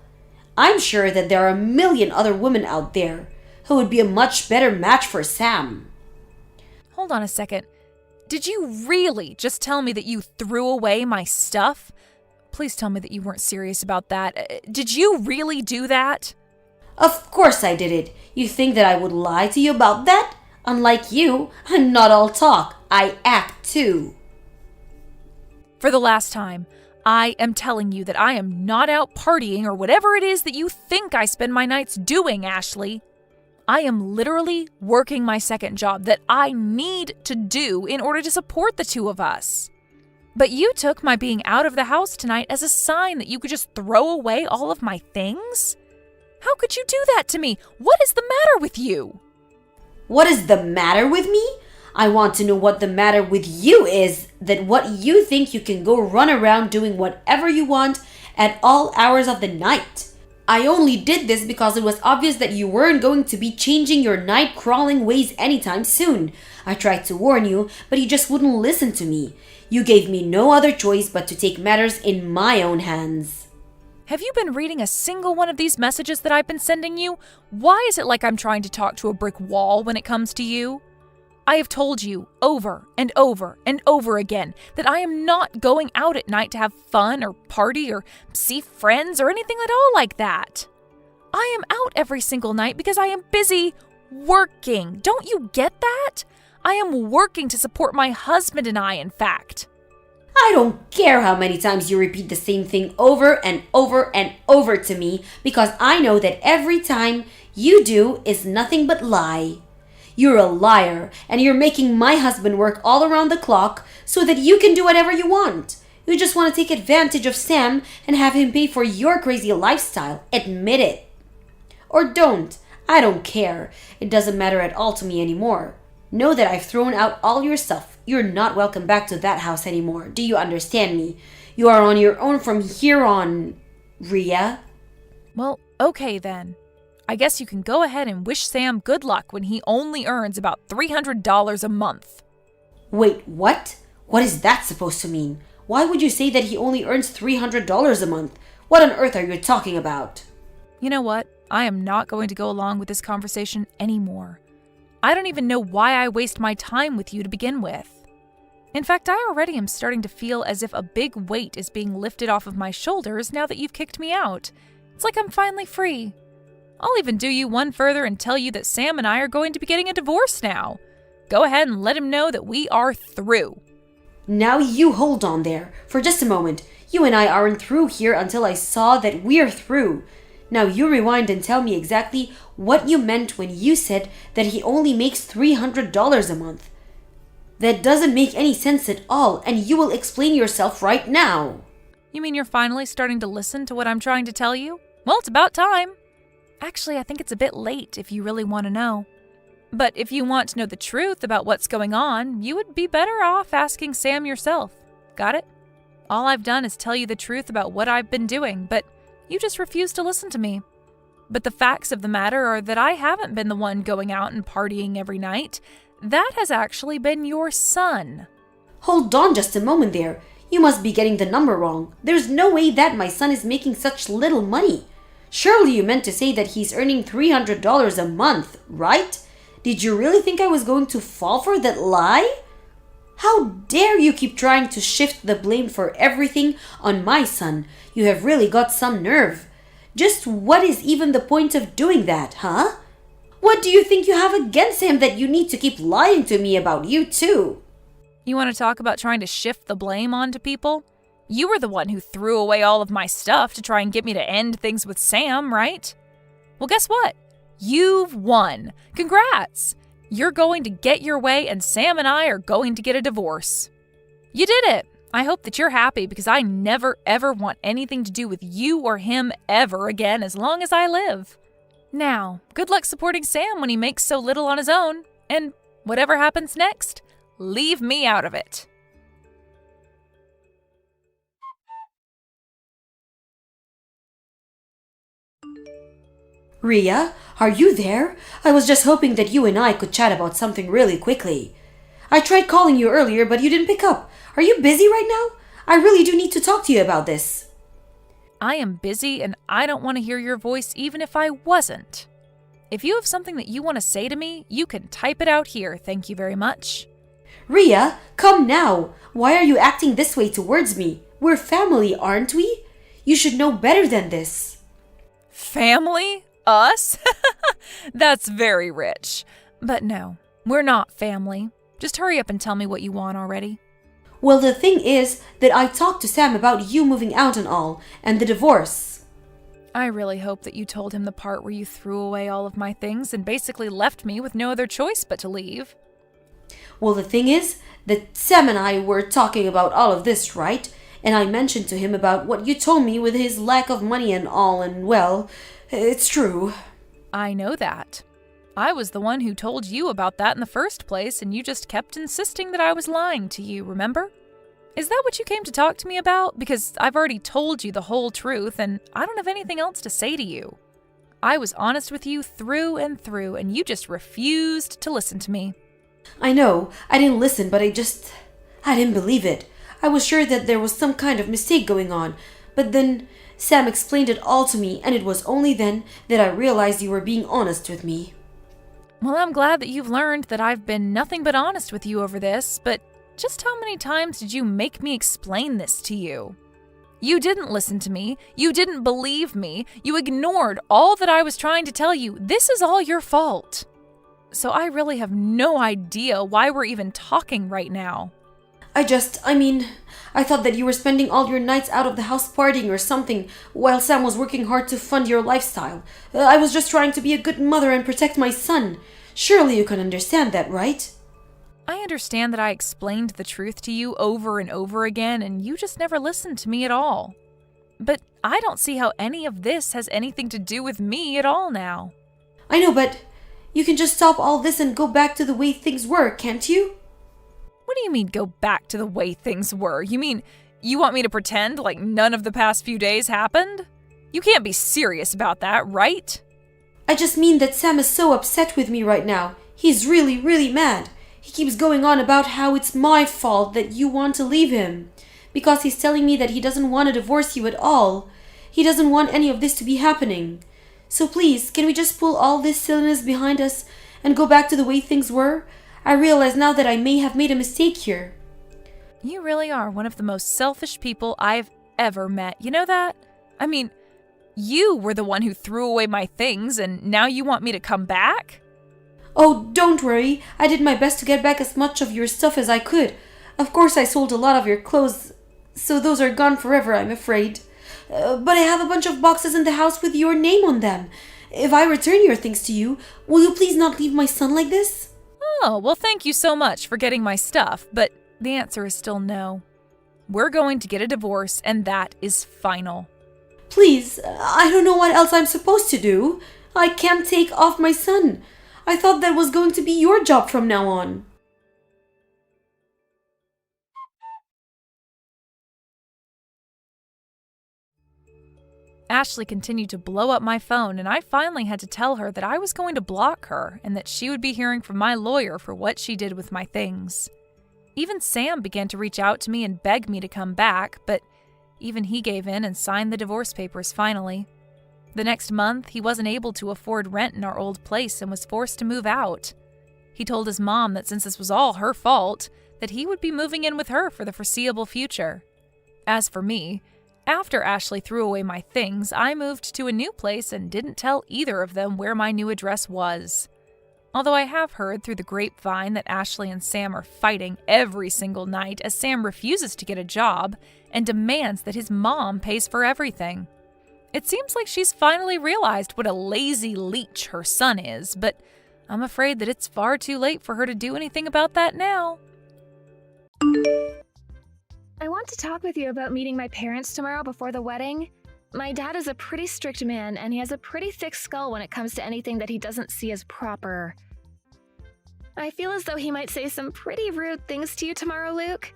I'm sure that there are a million other women out there who would be a much better match for Sam.
Hold on a second. Did you really just tell me that you threw away my stuff? Please tell me that you weren't serious about that. Did you really do that?
Of course I did it. You think that I would lie to you about that? Unlike you, I'm not all talk. I act too.
For the last time, I am telling you that I am not out partying or whatever it is that you think I spend my nights doing, Ashley. I am literally working my second job that I need to do in order to support the two of us. But you took my being out of the house tonight as a sign that you could just throw away all of my things? How could you do that to me? What is the matter with you?
What is the matter with me? I want to know what the matter with you is, that what you think you can go run around doing whatever you want at all hours of the night. I only did this because it was obvious that you weren't going to be changing your night-crawling ways anytime soon. I tried to warn you, but you just wouldn't listen to me. You gave me no other choice but to take matters in my own hands.
Have you been reading a single one of these messages that I've been sending you? Why is it like I'm trying to talk to a brick wall when it comes to you? I have told you over and over and over again that I am not going out at night to have fun or party or see friends or anything at all like that. I am out every single night because I am busy working. Don't you get that? I am working to support my husband and I, in fact.
I don't care how many times you repeat the same thing over and over and over to me, because I know that every time you do is nothing but lie. You're a liar, and you're making my husband work all around the clock so that you can do whatever you want. You just want to take advantage of Sam and have him pay for your crazy lifestyle. Admit it. Or don't. I don't care. It doesn't matter at all to me anymore. Know that I've thrown out all your stuff. You're not welcome back to that house anymore. Do you understand me? You are on your own from here on, Reah.
Well, okay then. I guess you can go ahead and wish Sam good luck when he only earns about $300 a month.
Wait, what? What is that supposed to mean? Why would you say that he only earns $300 a month? What on earth are you talking about?
You know what? I am not going to go along with this conversation anymore. I don't even know why I waste my time with you to begin with. In fact, I already am starting to feel as if a big weight is being lifted off of my shoulders now that you've kicked me out. It's like I'm finally free. I'll even do you one further and tell you that Sam and I are going to be getting a divorce now. Go ahead and let him know that we are through.
Now you hold on there for just a moment. You and I aren't through here until I saw that we're through. Now you rewind and tell me exactly what you meant when you said that he only makes $300 a month. That doesn't make any sense at all, and you will explain yourself right now.
You mean you're finally starting to listen to what I'm trying to tell you? Well, it's about time. Actually, I think it's a bit late if you really want to know. But if you want to know the truth about what's going on, you would be better off asking Sam yourself. Got it? All I've done is tell you the truth about what I've been doing, but you just refuse to listen to me. But the facts of the matter are that I haven't been the one going out and partying every night. That has actually been your son.
Hold on just a moment there. You must be getting the number wrong. There's no way that my son is making such little money. Surely you meant to say that he's earning $300 a month, right? Did you really think I was going to fall for that lie? How dare you keep trying to shift the blame for everything on my son? You have really got some nerve. Just what is even the point of doing that, huh? What do you think you have against him that you need to keep lying to me about you too?
You want to talk about trying to shift the blame onto people? You were the one who threw away all of my stuff to try and get me to end things with Sam, right? Well, guess what? You've won. Congrats! You're going to get your way and Sam and I are going to get a divorce. You did it! I hope that you're happy because I never ever want anything to do with you or him ever again as long as I live. Now, good luck supporting Sam when he makes so little on his own, and whatever happens next, leave me out of it.
Reah, are you there? I was just hoping that you and I could chat about something really quickly. I tried calling you earlier, but you didn't pick up. Are you busy right now? I really do need to talk to you about this.
I am busy and I don't want to hear your voice even if I wasn't. If you have something that you want to say to me, you can type it out here, thank you very much.
Reah, come now. Why are you acting this way towards me? We're family, aren't we? You should know better than this.
Family? Us? That's very rich. But no, we're not family. Just hurry up and tell me what you want already.
Well, the thing is that I talked to Sam about you moving out and all, and the divorce.
I really hope that you told him the part where you threw away all of my things and basically left me with no other choice but to leave.
Well, the thing is that Sam and I were talking about all of this, right? And I mentioned to him about what you told me with his lack of money and all, and well, it's true.
I know that. I was the one who told you about that in the first place, and you just kept insisting that I was lying to you, remember? Is that what you came to talk to me about? Because I've already told you the whole truth, and I don't have anything else to say to you. I was honest with you through and through, and you just refused to listen to me.
I know, I didn't listen, but I didn't believe it. I was sure that there was some kind of mistake going on, but then Sam explained it all to me, and it was only then that I realized you were being honest with me.
Well, I'm glad that you've learned that I've been nothing but honest with you over this, but just how many times did you make me explain this to you? You didn't listen to me. You didn't believe me. You ignored all that I was trying to tell you. This is all your fault. So I really have no idea why we're even talking right now.
I thought that you were spending all your nights out of the house partying or something while Sam was working hard to fund your lifestyle. I was just trying to be a good mother and protect my son. Surely you can understand that, right?
I understand that I explained the truth to you over and over again, and you just never listened to me at all. But I don't see how any of this has anything to do with me at all now.
I know, but you can just stop all this and go back to the way things were, can't you?
What do you mean, go back to the way things were? You mean you want me to pretend like none of the past few days happened? You can't be serious about that, right?
I just mean that Sam is so upset with me right now. He's really, really mad. He keeps going on about how it's my fault that you want to leave him. Because he's telling me that he doesn't want to divorce you at all. He doesn't want any of this to be happening. So please, can we just pull all this silliness behind us and go back to the way things were? I realize now that I may have made a mistake here.
You really are one of the most selfish people I've ever met. You know that? I mean, you were the one who threw away my things, and now you want me to come back?
Oh, don't worry. I did my best to get back as much of your stuff as I could. Of course, I sold a lot of your clothes, so those are gone forever, I'm afraid. But I have a bunch of boxes in the house with your name on them. If I return your things to you, will you please not leave my son like this?
Oh, well, thank you so much for getting my stuff, but the answer is still no. We're going to get a divorce, and that is final.
Please, I don't know what else I'm supposed to do. I can't take off my son. I thought that was going to be your job from now on.
Ashley continued to blow up my phone, and I finally had to tell her that I was going to block her and that she would be hearing from my lawyer for what she did with my things. Even Sam began to reach out to me and beg me to come back, but even he gave in and signed the divorce papers finally. The next month, he wasn't able to afford rent in our old place and was forced to move out. He told his mom that since this was all her fault, that he would be moving in with her for the foreseeable future. As for me, after Ashley threw away my things, I moved to a new place and didn't tell either of them where my new address was. Although I have heard through the grapevine that Ashley and Sam are fighting every single night as Sam refuses to get a job and demands that his mom pays for everything. It seems like she's finally realized what a lazy leech her son is, but I'm afraid that it's far too late for her to do anything about that now.
I want to talk with you about meeting my parents tomorrow before the wedding. My dad is a pretty strict man, and he has a pretty thick skull when it comes to anything that he doesn't see as proper. I feel as though he might say some pretty rude things to you tomorrow, Luke.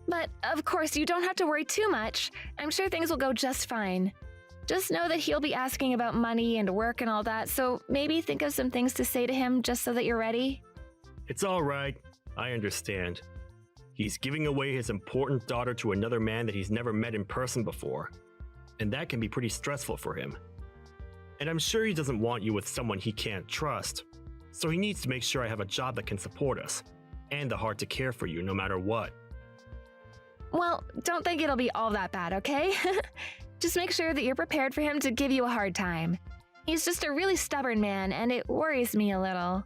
But, of course, you don't have to worry too much. I'm sure things will go just fine. Just know that he'll be asking about money and work and all that, so maybe think of some things to say to him just so that you're ready.
It's all right. I understand. He's giving away his important daughter to another man that he's never met in person before. And that can be pretty stressful for him. And I'm sure he doesn't want you with someone he can't trust. So he needs to make sure I have a job that can support us, and the heart to care for you no matter what.
Well, don't think it'll be all that bad, okay? Just make sure that you're prepared for him to give you a hard time. He's just a really stubborn man, and it worries me a little.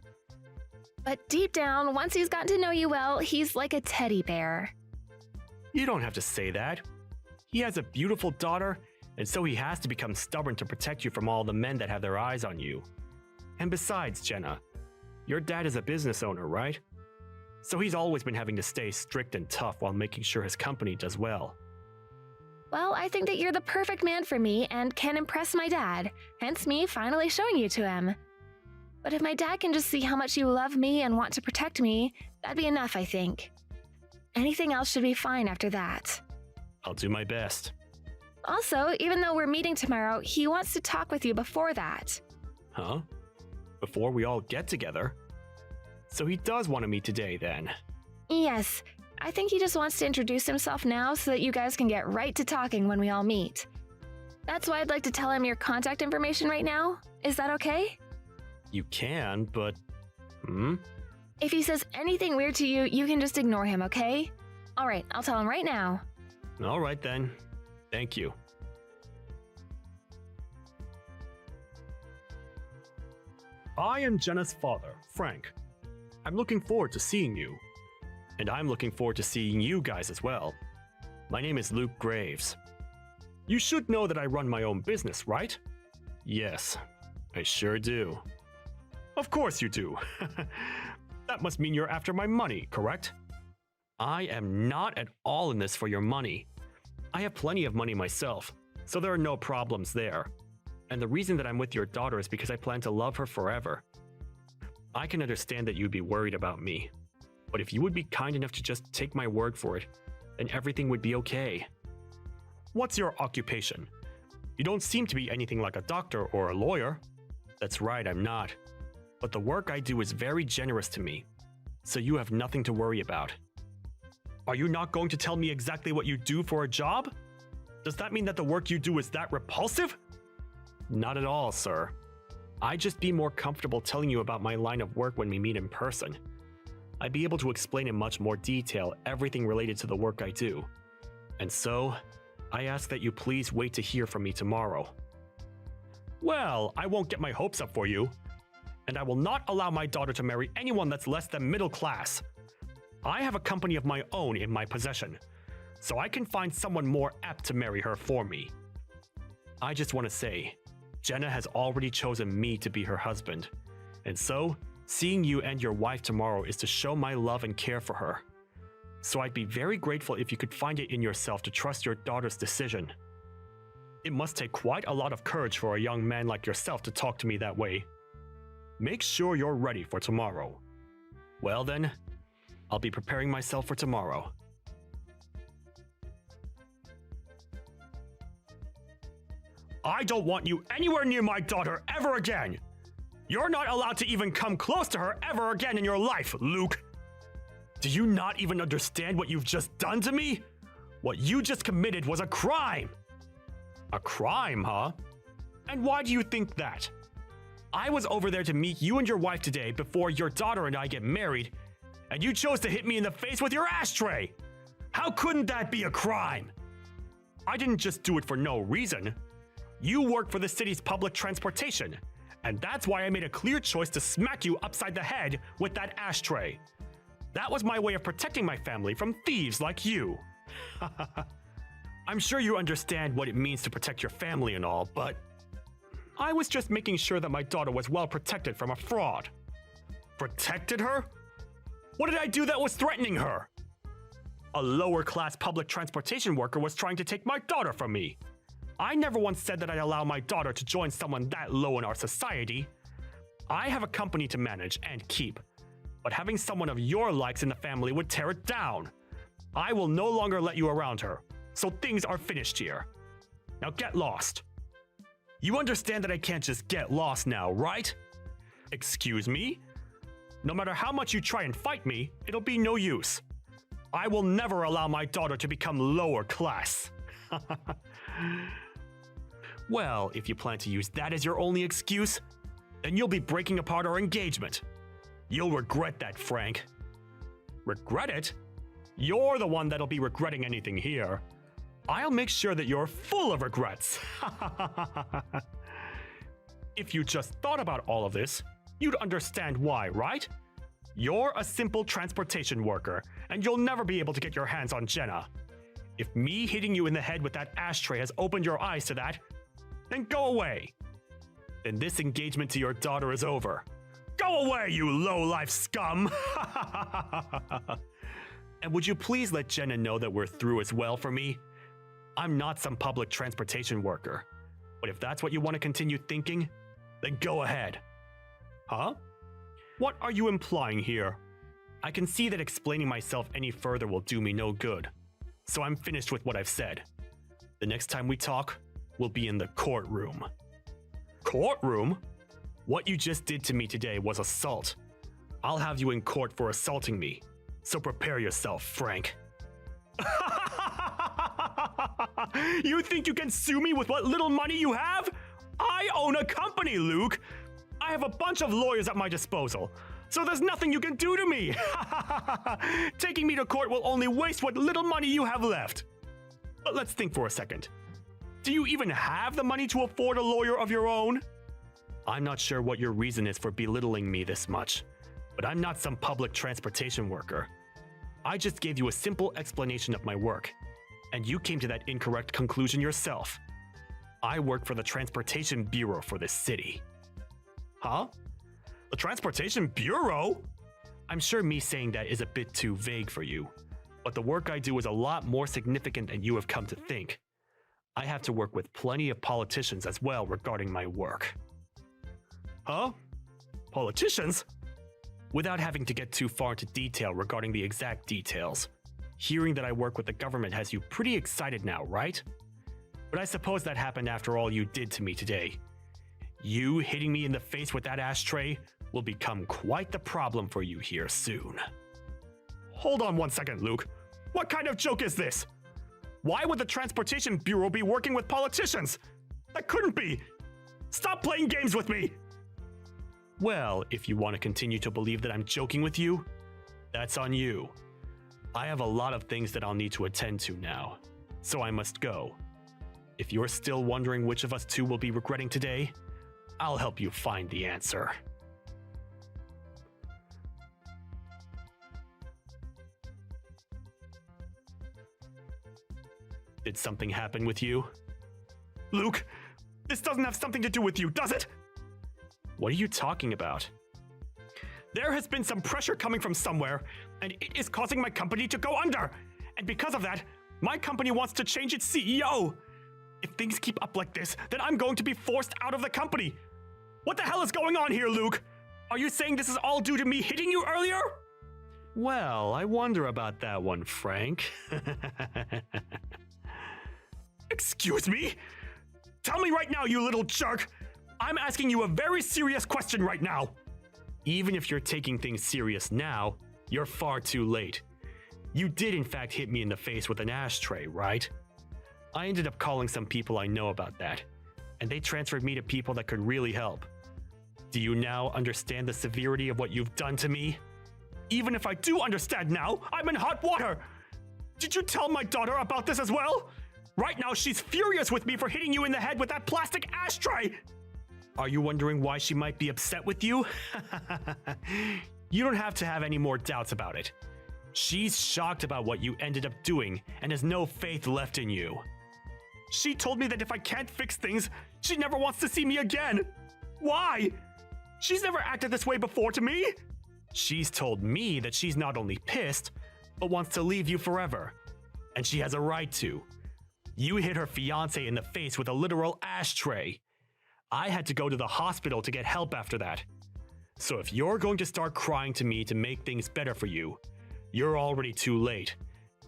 But deep down, once he's gotten to know you well, he's like a teddy bear.
You don't have to say that. He has a beautiful daughter, and so he has to become stubborn to protect you from all the men that have their eyes on you. And besides, Jenna, your dad is a business owner, right? So he's always been having to stay strict and tough while making sure his company does well.
Well, I think that you're the perfect man for me and can impress my dad, hence me finally showing you to him. But if my dad can just see how much you love me and want to protect me, that'd be enough, I think. Anything else should be fine after that.
I'll do my best.
Also, even though we're meeting tomorrow, he wants to talk with you before that.
Huh? Before we all get together? So he does want to meet today, then?
Yes, I think he just wants to introduce himself now so that you guys can get right to talking when we all meet. That's why I'd like to tell him your contact information right now. Is that okay?
You can, but...
If he says anything weird to you, you can just ignore him, okay? Alright, I'll tell him right now.
Alright then. Thank you. I am Jenna's father, Frank. I'm looking forward to seeing you. And I'm looking forward to seeing you guys as well. My name is Luke Graves. You should know that I run my own business, right? Yes, I sure do. Of course you do. That must mean you're after my money, correct? I am not at all in this for your money. I have plenty of money myself, so there are no problems there. And the reason that I'm with your daughter is because I plan to love her forever. I can understand that you'd be worried about me, but if you would be kind enough to just take my word for it, then everything would be okay. What's your occupation? You don't seem to be anything like a doctor or a lawyer. That's right, I'm not. But the work I do is very generous to me, so you have nothing to worry about. Are you not going to tell me exactly what you do for a job? Does that mean that the work you do is that repulsive? Not at all, sir. I'd just be more comfortable telling you about my line of work when we meet in person. I'd be able to explain in much more detail everything related to the work I do. And so, I ask that you please wait to hear from me tomorrow. Well, I won't get my hopes up for you. And I will not allow my daughter to marry anyone that's less than middle class. I have a company of my own in my possession, so I can find someone more apt to marry her for me. I just want to say, Jenna has already chosen me to be her husband, and so, seeing you and your wife tomorrow is to show my love and care for her. So I'd be very grateful if you could find it in yourself to trust your daughter's decision. It must take quite a lot of courage for a young man like yourself to talk to me that way. Make sure you're ready for tomorrow. Well then, I'll be preparing myself for tomorrow. I don't want you anywhere near my daughter ever again! You're not allowed to even come close to her ever again in your life, Luke! Do you not even understand what you've just done to me? What you just committed was a crime! A crime, huh? And why do you think that? I was over there to meet you and your wife today before your daughter and I get married, and you chose to hit me in the face with your ashtray! How couldn't that be a crime? I didn't just do it for no reason. You work for the city's public transportation, and that's why I made a clear choice to smack you upside the head with that ashtray. That was my way of protecting my family from thieves like you. I'm sure you understand what it means to protect your family and all, but I was just making sure that my daughter was well protected from a fraud. Protected her? What did I do that was threatening her? A lower-class public transportation worker was trying to take my daughter from me. I never once said that I'd allow my daughter to join someone that low in our society. I have a company to manage and keep, but having someone of your likes in the family would tear it down. I will no longer let you around her, so things are finished here. Now get lost. You understand that I can't just get lost now, right? Excuse me? No matter how much you try and fight me, it'll be no use. I will never allow my daughter to become lower class. Well, if you plan to use that as your only excuse, then you'll be breaking apart our engagement. You'll regret that, Frank. Regret it? You're the one that'll be regretting anything here. I'll make sure that you're full of regrets. If you just thought about all of this, you'd understand why, right? You're a simple transportation worker, and you'll never be able to get your hands on Jenna. If me hitting you in the head with that ashtray has opened your eyes to that, then go away. Then this engagement to your daughter is over. Go away, you low-life scum! And would you please let Jenna know that we're through as well for me? I'm not some public transportation worker. But if that's what you want to continue thinking, then go ahead. Huh? What are you implying here? I can see that explaining myself any further will do me no good. So I'm finished with what I've said. The next time we talk, we'll be in the courtroom. Courtroom? What you just did to me today was assault. I'll have you in court for assaulting me. So prepare yourself, Frank. You think you can sue me with what little money you have? I own a company, Luke. I have a bunch of lawyers at my disposal, so there's nothing you can do to me. Taking me to court will only waste what little money you have left. But let's think for a second. Do you even have the money to afford a lawyer of your own? I'm not sure what your reason is for belittling me this much, but I'm not some public transportation worker. I just gave you a simple explanation of my work, and you came to that incorrect conclusion yourself. I work for the Transportation Bureau for this city. Huh? The Transportation Bureau? I'm sure me saying that is a bit too vague for you, but the work I do is a lot more significant than you have come to think. I have to work with plenty of politicians as well regarding my work. Huh? Politicians? Without having to get too far into detail regarding the exact details, hearing that I work with the government has you pretty excited now, right? But I suppose that happened after all you did to me today. You hitting me in the face with that ashtray will become quite the problem for you here soon. Hold on one second, Luke. What kind of joke is this? Why would the Transportation Bureau be working with politicians? That couldn't be! Stop playing games with me! Well, if you want to continue to believe that I'm joking with you, that's on you. I have a lot of things that I'll need to attend to now, so I must go. If you're still wondering which of us two will be regretting today, I'll help you find the answer. Did something happen with you? Luke, this doesn't have something to do with you, does it? What are you talking about? There has been some pressure coming from somewhere, and it is causing my company to go under. And because of that, my company wants to change its CEO. If things keep up like this, then I'm going to be forced out of the company. What the hell is going on here, Luke? Are you saying this is all due to me hitting you earlier? Well, I wonder about that one, Frank. Excuse me? Tell me right now, you little jerk! I'm asking you a very serious question right now. Even if you're taking things serious now, you're far too late. You did in fact hit me in the face with an ashtray, right? I ended up calling some people I know about that, and they transferred me to people that could really help. Do you now understand the severity of what you've done to me? Even if I do understand now, I'm in hot water! Did you tell my daughter about this as well? Right now, she's furious with me for hitting you in the head with that plastic ashtray! Are you wondering why she might be upset with you? You don't have to have any more doubts about it. She's shocked about what you ended up doing and has no faith left in you. She told me that if I can't fix things, she never wants to see me again. Why? She's never acted this way before to me. She's told me that she's not only pissed, but wants to leave you forever. And she has a right to. You hit her fiancé in the face with a literal ashtray. I had to go to the hospital to get help after that. So if you're going to start crying to me to make things better for you, you're already too late,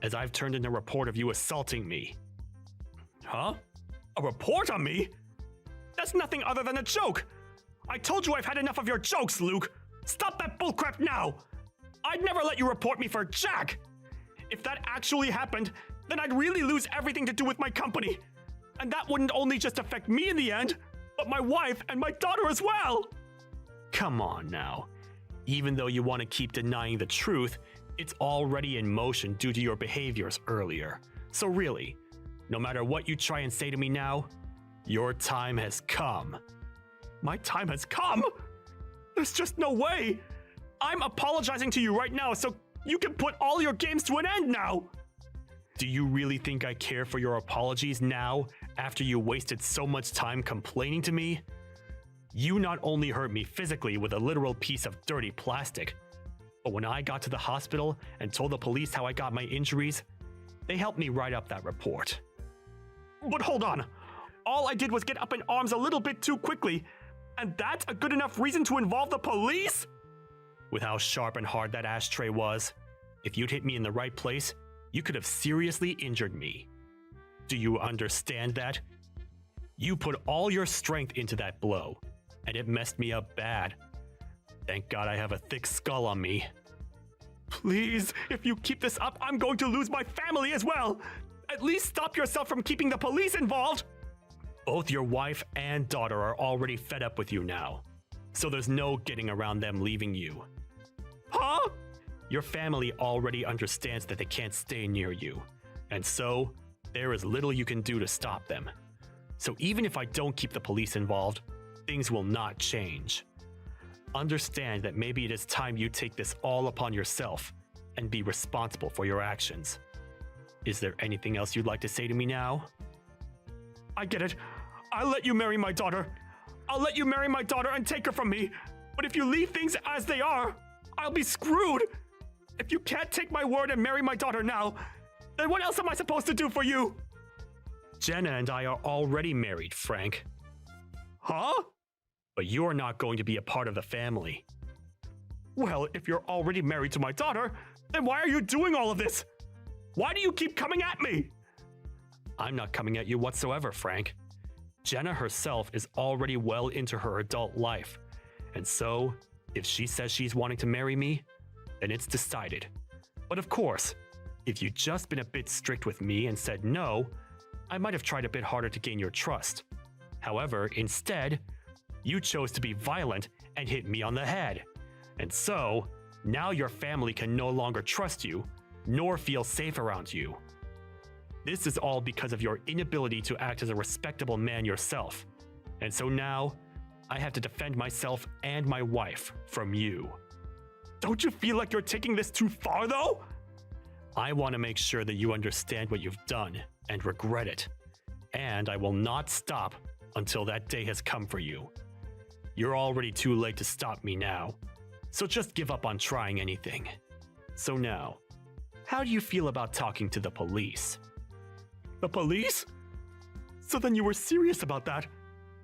as I've turned in a report of you assaulting me. Huh? A report on me? That's nothing other than a joke! I told you I've had enough of your jokes, Luke! Stop that bullcrap now! I'd never let you report me for jack! If that actually happened, then I'd really lose everything to do with my company. And that wouldn't only just affect me in the end, but my wife and my daughter as well! Come on now. Even though you want to keep denying the truth, it's already in motion due to your behaviors earlier. So really, no matter what you try and say to me now, your time has come. My time has come? There's just no way! I'm apologizing to you right now so you can put all your games to an end now! Do you really think I care for your apologies now, after you wasted so much time complaining to me? You not only hurt me physically with a literal piece of dirty plastic, but when I got to the hospital and told the police how I got my injuries, they helped me write up that report. But hold on! All I did was get up in arms a little bit too quickly, and that's a good enough reason to involve the police? With how sharp and hard that ashtray was, if you'd hit me in the right place, you could have seriously injured me. Do you understand that? You put all your strength into that blow, and it messed me up bad. Thank God I have a thick skull on me. Please, if you keep this up, I'm going to lose my family as well! At least stop yourself from keeping the police involved! Both your wife and daughter are already fed up with you now, so there's no getting around them leaving you. Huh? Your family already understands that they can't stay near you, and so there is little you can do to stop them. So even if I don't keep the police involved, things will not change. Understand that maybe it is time you take this all upon yourself and be responsible for your actions. Is there anything else you'd like to say to me now? I get it. I'll let you marry my daughter. I'll let you marry my daughter and take her from me. But if you leave things as they are, I'll be screwed! If you can't take my word and marry my daughter now, then what else am I supposed to do for you? Jenna and I are already married, Frank. Huh? But you're not going to be a part of the family. Well, if you're already married to my daughter, then why are you doing all of this? Why do you keep coming at me? I'm not coming at you whatsoever, Frank. Jenna herself is already well into her adult life, and so, if she says she's wanting to marry me, then it's decided. But of course, if you'd just been a bit strict with me and said no, I might have tried a bit harder to gain your trust. However, instead, you chose to be violent and hit me on the head. And so, now your family can no longer trust you, nor feel safe around you. This is all because of your inability to act as a respectable man yourself. And so now, I have to defend myself and my wife from you. Don't you feel like you're taking this too far, though? I want to make sure that you understand what you've done and regret it. And I will not stop until that day has come for you. You're already too late to stop me now, so just give up on trying anything. So now, how do you feel about talking to the police? The police? So then you were serious about that?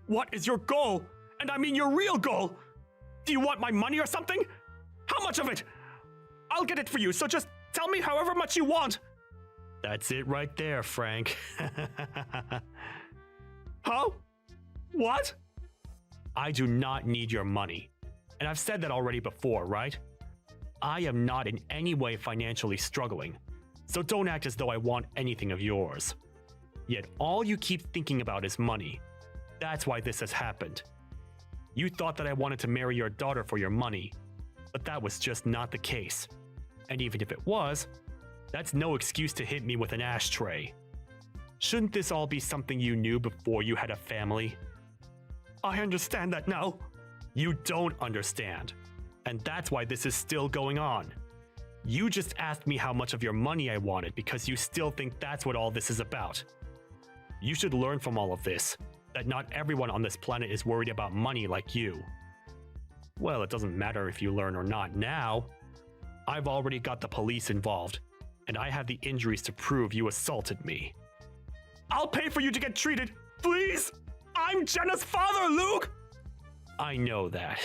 What is your goal? And I mean your real goal? Do you want my money or something? How much of it? I'll get it for you, so just tell me however much you want. That's it right there, Frank. Huh? What? I do not need your money. And I've said that already before, right? I am not in any way financially struggling, so don't act as though I want anything of yours. Yet all you keep thinking about is money. That's why this has happened. You thought that I wanted to marry your daughter for your money, but that was just not the case. And even if it was, that's no excuse to hit me with an ashtray. Shouldn't this all be something you knew before you had a family? I understand that now. You don't understand. And that's why this is still going on. You just asked me how much of your money I wanted because you still think that's what all this is about. You should learn from all of this, that not everyone on this planet is worried about money like you. Well, it doesn't matter if you learn or not now. I've already got the police involved, and I have the injuries to prove you assaulted me. I'll pay for you to get treated, please! I'm Jenna's father, Luke! I know that.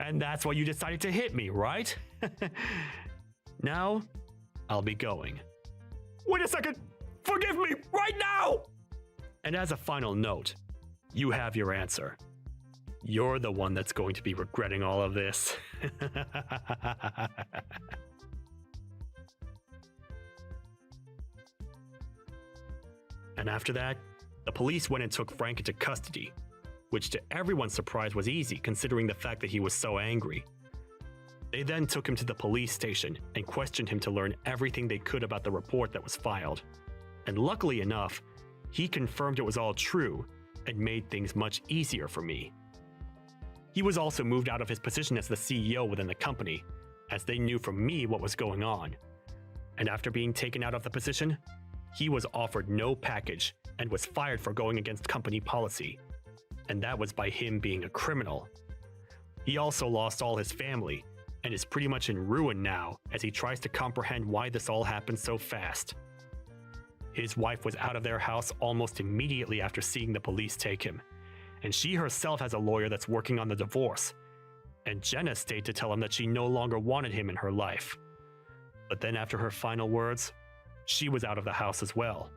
And that's why you decided to hit me, right? Now, I'll be going. Wait a second! Forgive me, right now! And as a final note, you have your answer. You're the one that's going to be regretting all of this. And after that, the police went and took Frank into custody, which to everyone's surprise was easy considering the fact that he was so angry. They then took him to the police station and questioned him to learn everything they could about the report that was filed. And luckily enough, he confirmed it was all true and made things much easier for me. He was also moved out of his position as the CEO within the company, as they knew from me what was going on. And after being taken out of the position, he was offered no package and was fired for going against company policy. And that was by him being a criminal. He also lost all his family and is pretty much in ruin now as he tries to comprehend why this all happened so fast. His wife was out of their house almost immediately after seeing the police take him, and she herself has a lawyer that's working on the divorce, and Jenna stayed to tell him that she no longer wanted him in her life. But then after her final words, she was out of the house as well.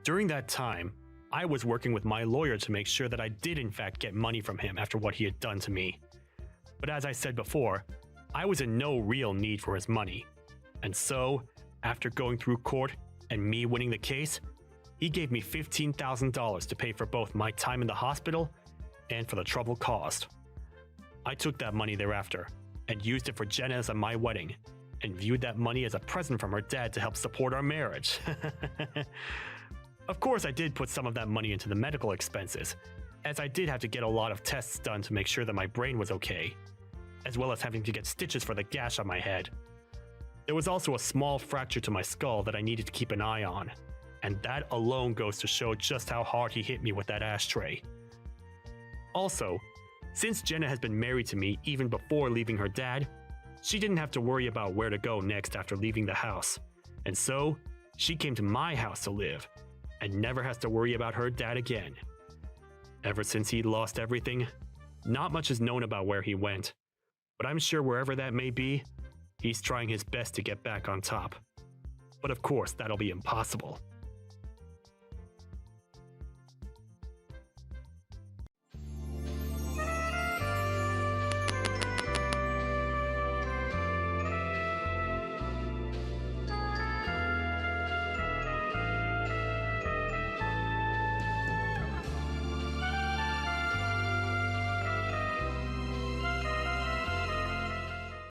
During that time, I was working with my lawyer to make sure that I did in fact get money from him after what he had done to me. But as I said before, I was in no real need for his money. And so, after going through court and me winning the case, he gave me $15,000 to pay for both my time in the hospital and for the trouble caused. I took that money thereafter and used it for Jenna's and my wedding, and viewed that money as a present from her dad to help support our marriage. Of course, I did put some of that money into the medical expenses, as I did have to get a lot of tests done to make sure that my brain was okay, as well as having to get stitches for the gash on my head. There was also a small fracture to my skull that I needed to keep an eye on, and that alone goes to show just how hard he hit me with that ashtray. Also, Since Jenna has been married to me even before leaving her dad, she didn't have to worry about where to go next after leaving the house. And so, she came to my house to live, and never has to worry about her dad again. Ever since he lost everything, not much is known about where he went. But I'm sure wherever that may be, he's trying his best to get back on top. But of course, that'll be impossible.